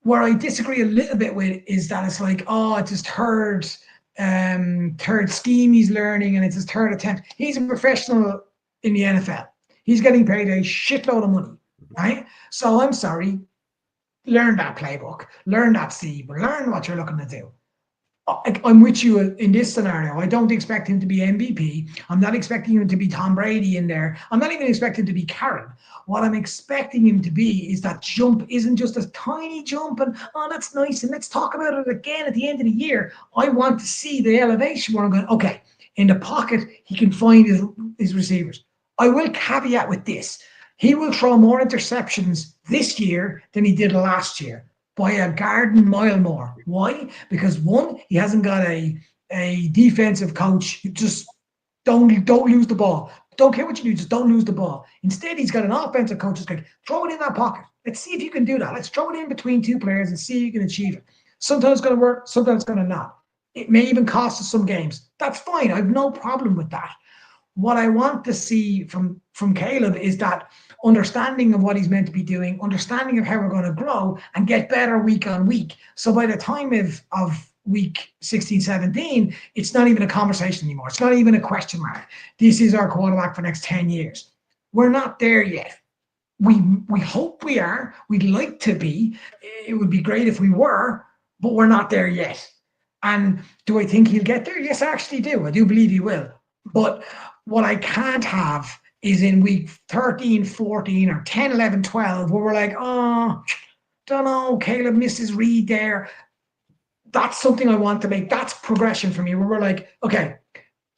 Where I disagree a little bit with is that it's like, oh, it's his third scheme he's learning, and it's his third attempt. He's a professional in the NFL. He's getting paid a shitload of money, right? So I'm sorry, learn that playbook, learn that scheme, learn what you're looking to do. I'm with you in this scenario. I don't expect him to be MVP. I'm not expecting him to be Tom Brady in there. I'm not even expecting him to be Karen. What I'm expecting him to be is that jump isn't just a tiny jump and, oh, that's nice, and let's talk about it again at the end of the year. I want to see the elevation where I'm going, okay, in the pocket, he can find his receivers. I will caveat with this. He will throw more interceptions this year than he did last year, by a garden mile more. Why? Because one, he hasn't got a defensive coach. You just don't lose the ball. Don't care what you do, just don't lose the ball. Instead, he's got an offensive coach who's going, throw it in that pocket. Let's see if you can do that. Let's throw it in between two players and see if you can achieve it. Sometimes it's going to work, sometimes it's going to not. It may even cost us some games. That's fine. I have no problem with that. What I want to see from Caleb is that understanding of what he's meant to be doing, understanding of how we're going to grow and get better week on week. So by the time of week 16, 17, it's not even a conversation anymore. It's not even a question mark. This is our quarterback for the next 10 years. We're not there yet. We hope we are. We'd like to be. It would be great if we were, but we're not there yet. And do I think he'll get there? Yes, I actually do. I do believe he will. But what I can't have is in week 13, 14, or 10, 11, 12, where we're like, oh, don't know, Caleb missed his read there. That's something I want to make. That's progression for me, where we're like, okay,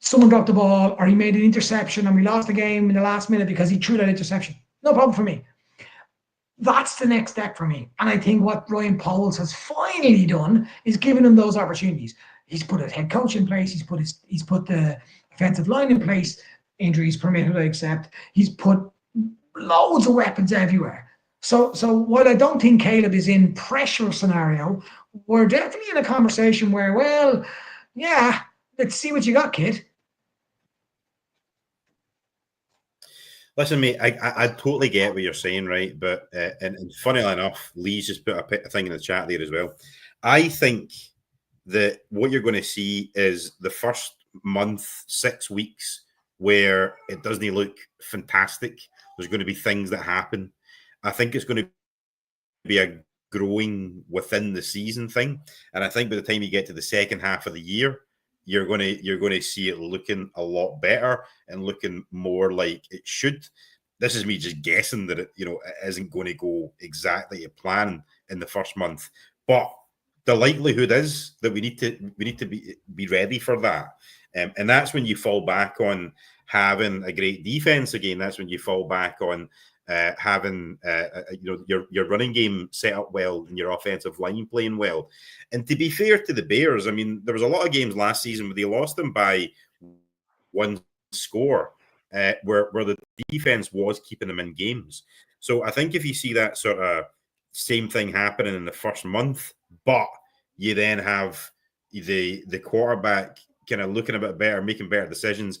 someone dropped the ball, or he made an interception, and we lost the game in the last minute because he threw that interception. No problem for me. That's the next step for me. And I think what Ryan Pauls has finally done is given him those opportunities. He's put a head coach in place. He's put the offensive line in place. Injuries permitted, I accept. He's put loads of weapons everywhere. So while I don't think Caleb is in pressure scenario, we're definitely in a conversation where, well, yeah, let's see what you got, kid. Listen, mate, I totally get what you're saying, right? But and funnily enough, Lee's just put a thing in the chat there as well. I think that what you're going to see is the first month, 6 weeks, where it doesn't look fantastic. There's going to be things that happen. I think it's going to be a growing within the season thing. And I think by the time you get to the second half of the year, you're going to see it looking a lot better and looking more like it should. This is me just guessing that it isn't going to go exactly to plan in the first month. But the likelihood is that we need to be ready for that. And that's when you fall back on having a great defense again. That's when you fall back on having your running game set up well and your offensive line playing well. And to be fair to the Bears, I mean, there was a lot of games last season where they lost them by one score, where the defense was keeping them in games. So I think if you see that sort of same thing happening in the first month, but you then have the quarterback kind of looking a bit better, making better decisions.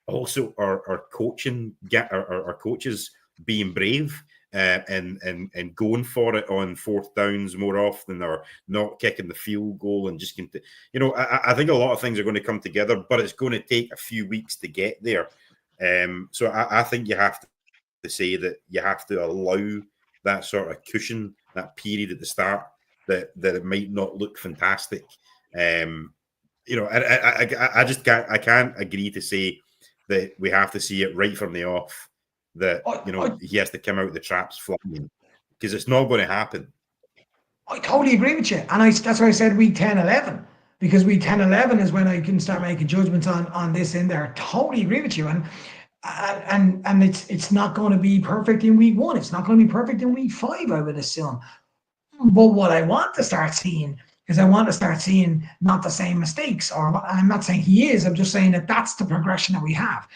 Also, our coaching, our coaches being brave and going for it on fourth downs more often, or not kicking the field goal, and just I think a lot of things are going to come together, but it's going to take a few weeks to get there. So I think you have to say that you have to allow that sort of cushion, that period at the start, that it might not look fantastic. I just can't agree to say that we have to see it right from the off, that he has to come out the traps flying, because it's not going to happen. I totally agree with you, and that's why I said week 10, 11, because week 10, 11 is when I can start making judgments on this in there. Totally agree with you, and it's not going to be perfect in week 1. It's not going to be perfect in week 5, I would assume. But what I want to start seeing is not the same mistakes, or I'm not saying he is, I'm just saying that that's the progression that we have.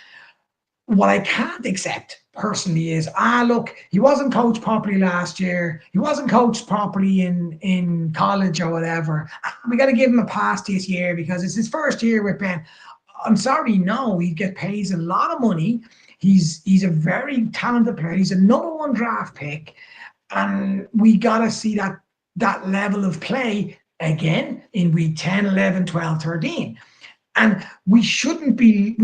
What I can't accept personally is, look, he wasn't coached properly last year. He wasn't coached properly in college or whatever. We got to give him a pass this year because it's his first year with Ben. I'm sorry, no, he pays a lot of money. He's a very talented player. He's a #1 draft pick. And we got to see that level of play again in week 10, 11, 12, 13. And we should be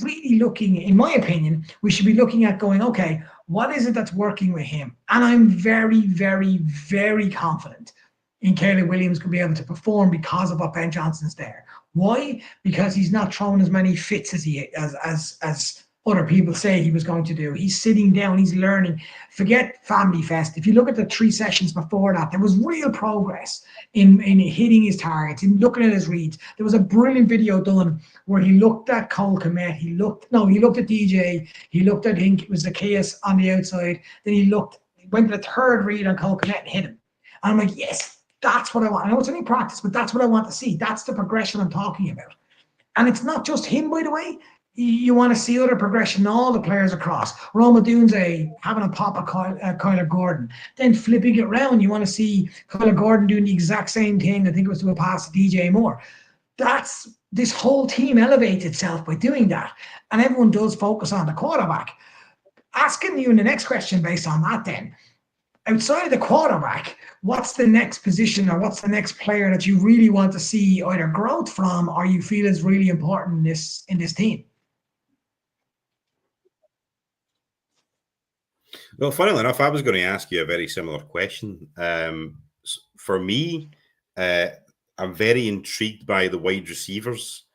really looking, in my opinion, we should be looking at going, okay, what is it that's working with him? And I'm very, very, very confident in Caleb Williams could be able to perform because of what Ben Johnson's there. Why? Because he's not throwing as many fits as other people say he was going to do. He's sitting down, he's learning. Forget Family Fest. If you look at the 3 sessions before that, there was real progress in hitting his targets, in looking at his reads. There was a brilliant video done where he looked at Cole Kmet, he looked at DJ, he looked at, I think it was Zacchaeus on the outside, then he went to the third read on Cole Kmet and hit him. And I'm like, yes, that's what I want. I know it's only practice, but that's what I want to see. That's the progression I'm talking about. And it's not just him, by the way. You want to see other progression, all the players across. Roma Dunze having a pop at Kyler Gordon. Then flipping it around, you want to see Kyler Gordon doing the exact same thing. I think it was to a pass to DJ Moore. This whole team elevates itself by doing that. And everyone does focus on the quarterback. Asking you in the next question based on that then, outside of the quarterback, what's the next position or what's the next player that you really want to see either growth from or you feel is really important in this team? Well, funnily enough, I was going to ask you a very similar question. For me, I'm very intrigued by the wide receivers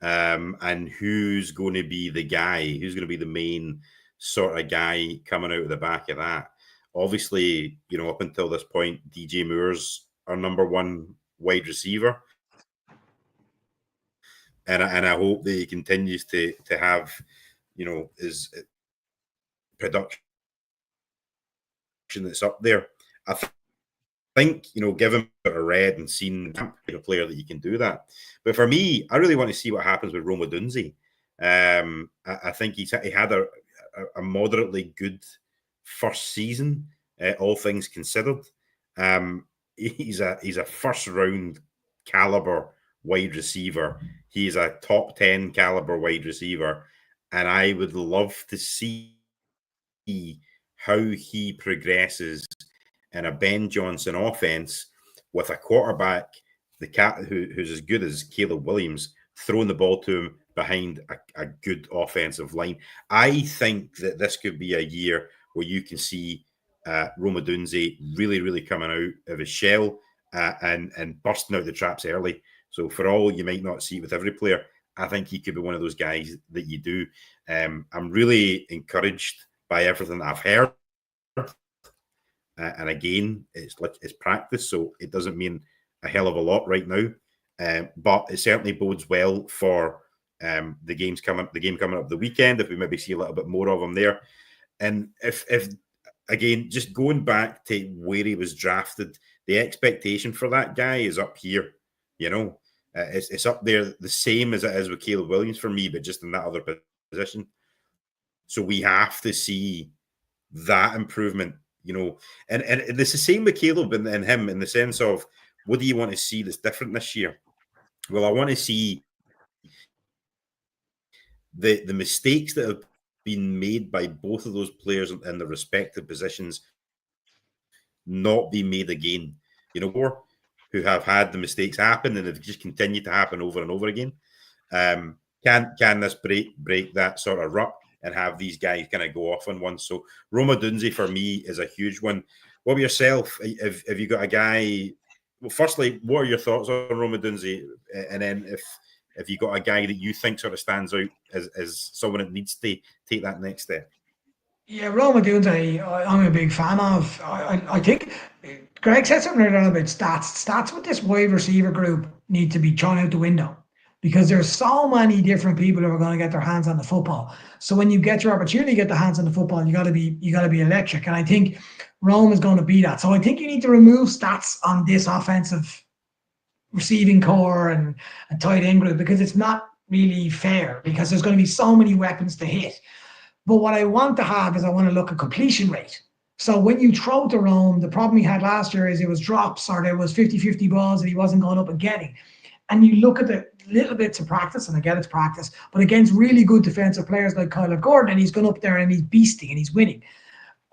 and who's going to be the guy, who's going to be the main sort of guy coming out of the back of that. Obviously, up until this point, DJ Moore's our #1 wide receiver. And I hope that he continues to have, his production that's up there. I think, given a red and seen a player that you can do that. But for me, I really want to see what happens with Roma Dunze. I think he had a moderately good first season, all things considered. He's a first round caliber wide receiver. He's a top 10 caliber wide receiver. And I would love to see how he progresses in a Ben Johnson offense with a quarterback, who's as good as Caleb Williams, throwing the ball to him behind a good offensive line. I think that this could be a year where you can see Roma Dunze really, really coming out of his shell and bursting out the traps early. So for all you might not see with every player, I think he could be one of those guys that you do. I'm really encouraged by everything I've heard. And again, it's practice, so it doesn't mean a hell of a lot right now. But it certainly bodes well for the game coming up the weekend, if we maybe see a little bit more of him there. And if again, just going back to where he was drafted, the expectation for that guy is up here. It's up there, the same as it is with Caleb Williams for me, but just in that other position. So we have to see that improvement, and it's the same with Caleb and him in the sense of, what do you want to see that's different this year? Well, I want to see the mistakes that have been made by both of those players in their respective positions not be made again. More who have had the mistakes happen and have just continued to happen over and over again. Can this break that sort of rut and have these guys kind of go off on one? So Rome Odunze for me is a huge one. What about yourself? Have you got a guy? Well, firstly, what are your thoughts on Rome Odunze? And then if you got a guy that you think sort of stands out as someone that needs to take that next step? Yeah, Roma Odunze, I'm a big fan of. I think Greg said something earlier on about stats. Stats with this wide receiver group need to be thrown out the window because there's so many different people who are going to get their hands on the football. So when you get your opportunity to get the hands on the football, you got to be electric. And I think Rome is going to be that. So I think you need to remove stats on this offensive receiving core and tight end group because it's not really fair because there's going to be so many weapons to hit. But what I want to have is I want to look at completion rate. So when you throw to Rome, the problem he had last year is it was drops or there was 50-50 balls that he wasn't going up and getting. And you look at the little bits of practice, and I get it's practice, but against really good defensive players like Kyler Gordon, and he's gone up there and he's beasting and he's winning.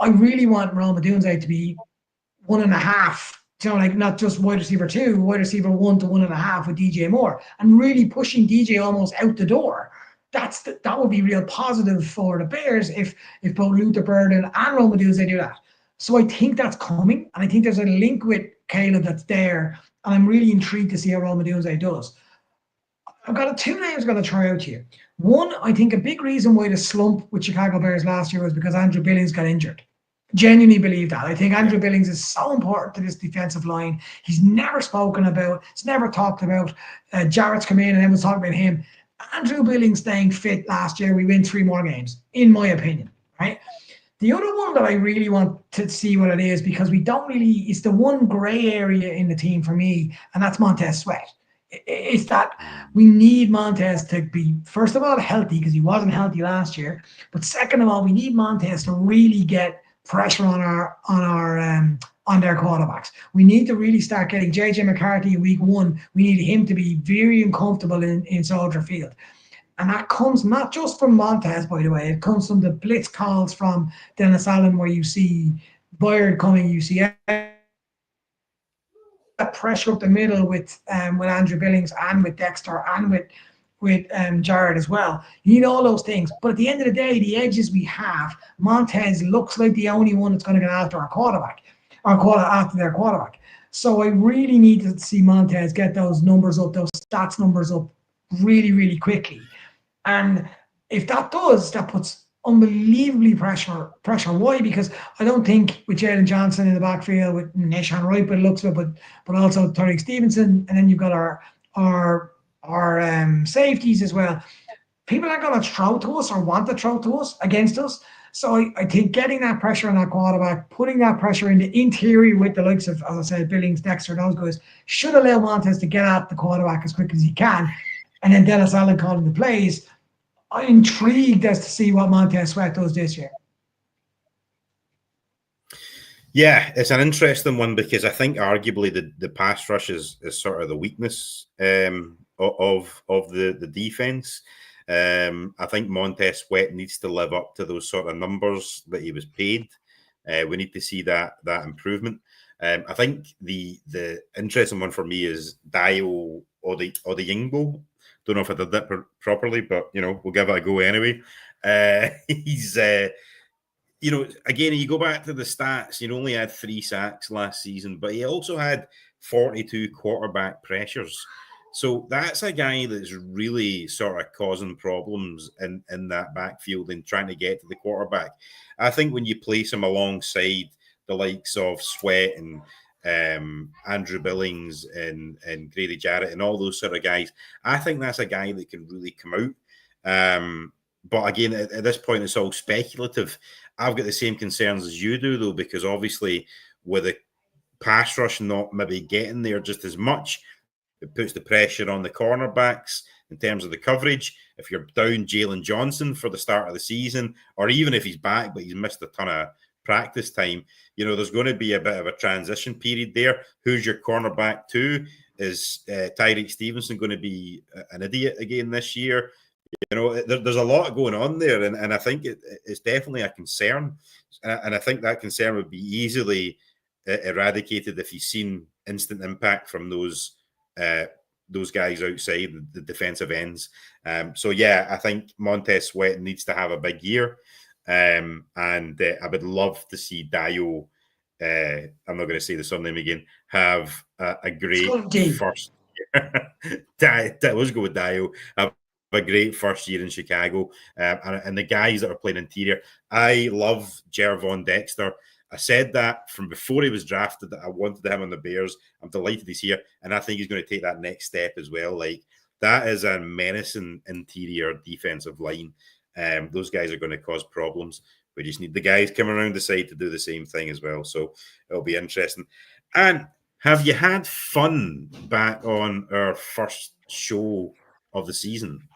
I really want Rome Odunze to be 1.5, like not just wide receiver 2, wide receiver 1 to 1.5 with DJ Moore, and really pushing DJ almost out the door. That would be real positive for the Bears if both Luther Burden and Rome Odunze do that. So I think that's coming, and I think there's a link with Caleb that's there, and I'm really intrigued to see how Rome Odunze does. I've got 2 names I'm going to try out here. One, I think a big reason why the slump with Chicago Bears last year was because Andrew Billings got injured. Genuinely believe that. I think Andrew Billings is so important to this defensive line. He's never spoken about. It's never talked about. Jarrett's come in and everyone's talking about him. Andrew Billings staying fit last year, we win 3 more games, in my opinion, right? The other one that I really want to see what it is, because we don't really, it's the one gray area in the team for me, and that's Montez Sweat. It's that we need Montez to be, first of all, healthy, because he wasn't healthy last year. But second of all, we need Montez to really get pressure on their quarterbacks. We need to really start getting JJ McCarthy in week 1. We need him to be very uncomfortable in Soldier Field. And that comes not just from Montez, by the way. It comes from the blitz calls from Dennis Allen, where you see Byard coming, you see that pressure up the middle with Andrew Billings and with Dexter and with Jared as well. You need all those things. But at the end of the day, the edges we have, Montez looks like the only one that's going to get after our quarterback. After their quarterback. So I really need to see Montez get those numbers up, those stats numbers up really, really quickly. And if that does, that puts unbelievably pressure. Why? Because I don't think with Jalen Johnson in the backfield, with Nashawn Wright, but it looks like, but also Tariq Stevenson, and then you've got our safeties as well. People aren't going to throw to us or want to throw to us against us. So I think getting that pressure on that quarterback, putting that pressure in the interior with the likes of, as I said, Billings, Dexter, those guys, should allow Montez to get at the quarterback as quick as he can. And then Dennis Allen calling the plays. I'm intrigued as to see what Montez Sweat does this year. Yeah, it's an interesting one because I think arguably the pass rush is sort of the weakness of the defense. I think Montez Sweat needs to live up to those sort of numbers that he was paid. We need to see that improvement. I think the interesting one for me is Dio Odeyingbo. Don't know if I did that properly, but we'll give it a go anyway. He's again, you go back to the stats. He only had 3 sacks last season, but he also had 42 quarterback pressures. So that's a guy that's really sort of causing problems in that backfield and trying to get to the quarterback. I think when you place him alongside the likes of Sweat and Andrew Billings and Grady Jarrett and all those sort of guys, I think that's a guy that can really come out. But again, at this point, it's all speculative. I've got the same concerns as you do, though, because obviously with the pass rush not maybe getting there just as much, it puts the pressure on the cornerbacks in terms of the coverage. If you're down Jalen Johnson for the start of the season, or even if he's back but he's missed a ton of practice time, there's going to be a bit of a transition period there. Who's your cornerback to? Is Tariq Stevenson going to be an idiot again this year? You know, there's a lot going on there, and I think it's definitely a concern. And I think that concern would be easily eradicated if you've seen instant impact from those guys outside, the defensive ends. So yeah, I think Montez Sweat needs to have a big year, and I would love to see Dio. I'm not going to say the surname again. Have a great first year. Let's go with Dio. Have a great first year in Chicago, and the guys that are playing interior. I love Gervon Dexter. I said that from before he was drafted that I wanted him on the Bears. I'm delighted he's here, and I think he's going to take that next step as well. Like, that is a menacing interior defensive line. Those guys are going to cause problems. We just need the guys coming around the side to do the same thing as well. So it'll be interesting. And have you had fun back on our first show of the season?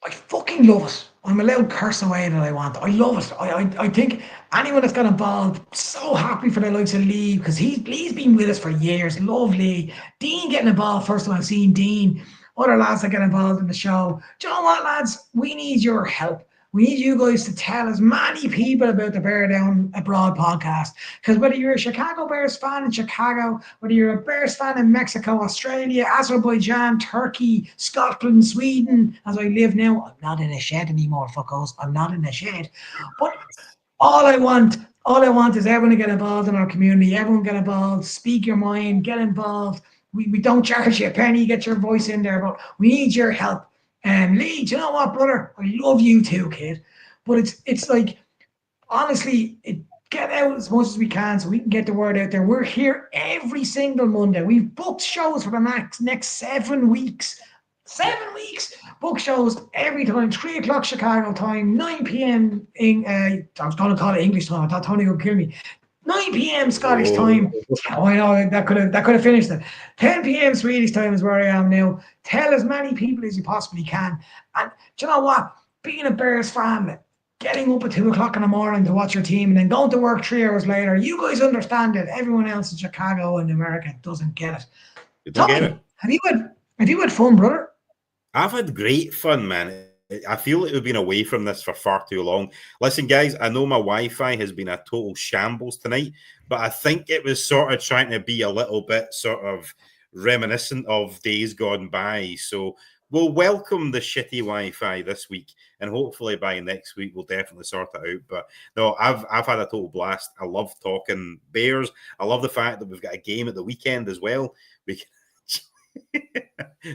I fucking love it. I'm allowed to curse away that I want. I love it. I think anyone that's got involved, so happy for the likes of Lee, because Lee's been with us for years. Love Lee. Dean getting involved, first time I've seen Dean. Other lads that get involved in the show. Do you know what, lads? We need your help. We need you guys to tell as many people about the BearDown Abroad podcast. Because whether you're a Chicago Bears fan in Chicago, whether you're a Bears fan in Mexico, Australia, Azerbaijan, Turkey, Scotland, Sweden, as I live now, I'm not in a shed anymore, fuckos. I'm not in a shed. But all I want is everyone to get involved in our community. Everyone get involved, speak your mind, get involved. We don't charge you a penny, get your voice in there, but we need your help. Lee, do you know what, brother? I love you too, kid. But it's like, honestly, get out as much as we can so we can get the word out there. We're here every single Monday. We've booked shows for the next 7 weeks. 7 weeks. Book shows every time. 3 o'clock Chicago time, 9 p.m. I was going to call it English time. I thought Tony would kill me. 9 p.m. Scottish time. Oh, I know that could have finished it. 10 p.m. Swedish time is where I am now. Tell as many people as you possibly can. And do you know what? Being a Bears fan, getting up at 2 o'clock in the morning to watch your team and then going to work 3 hours later, you guys understand it. Everyone else in Chicago and America doesn't get it. You don't get it. Have you had fun, brother? I've had great fun, man. I feel like we've been away from this for far too long. Listen, guys, I know my Wi-Fi has been a total shambles tonight, but I think it was sort of trying to be a little bit sort of reminiscent of days gone by. So we'll welcome the shitty Wi-Fi this week, and hopefully by next week we'll definitely sort it out. But no, I've had a total blast. I love talking Bears. I love the fact that we've got a game at the weekend as well. We can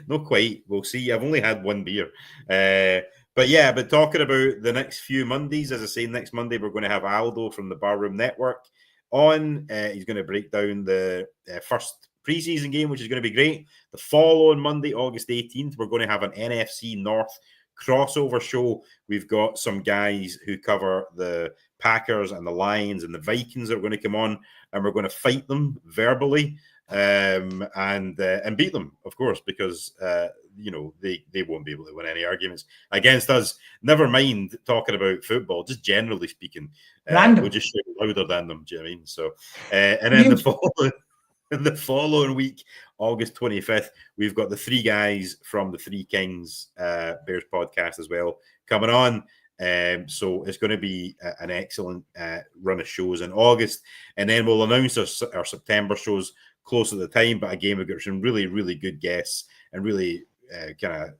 not quite. We'll see. I've only had one beer. But talking about the next few Mondays, as I say, next Monday, we're going to have Aldo from the Barroom Network on. He's going to break down the first preseason game, which is going to be great. The following Monday, August 18th, we're going to have an NFC North crossover show. We've got some guys who cover the Packers and the Lions and the Vikings that are going to come on, and we're going to fight them verbally. And beat them, of course, because they won't be able to win any arguments against us. Never mind talking about football, just generally speaking, we'll just shout louder than them. Do you know what I mean? So, and then the following week, August 25th, we've got the 3 guys from the Three Kings Bears podcast as well coming on. So it's going to be an excellent run of shows in August, and then we'll announce our September shows close to the time. But again, we've got some really, really good guests and really kind of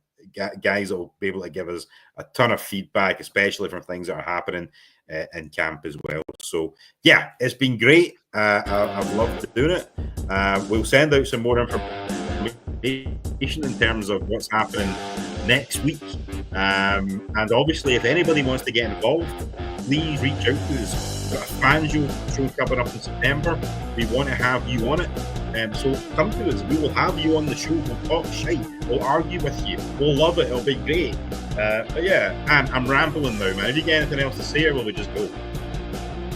guys that will be able to give us a ton of feedback, especially from things that are happening in camp as well. So yeah, it's been great. I've loved doing it. We'll send out some more information in terms of what's happening next week. And obviously, if anybody wants to get involved, please reach out to us. We've got a fan show coming up in September. We want to have you on it. So come to us. We will have you on the show. We'll talk shite. We'll argue with you. We'll love it. It'll be great. But yeah, and I'm rambling now, man. Have you got anything else to say, or will we just go?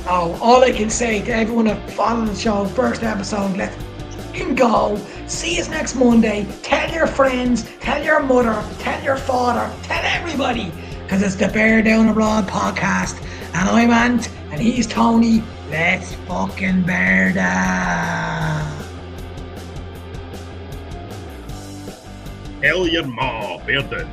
Oh, all I can say to everyone that followed the show, first episode, let's fucking go. See us next Monday. Tell your friends, tell your mother, tell your father, tell everybody, because it's the BearDown Abroad podcast. And I'm Ant, and he's Tony. Let's fucking bear down. Tell your ma, BearDown.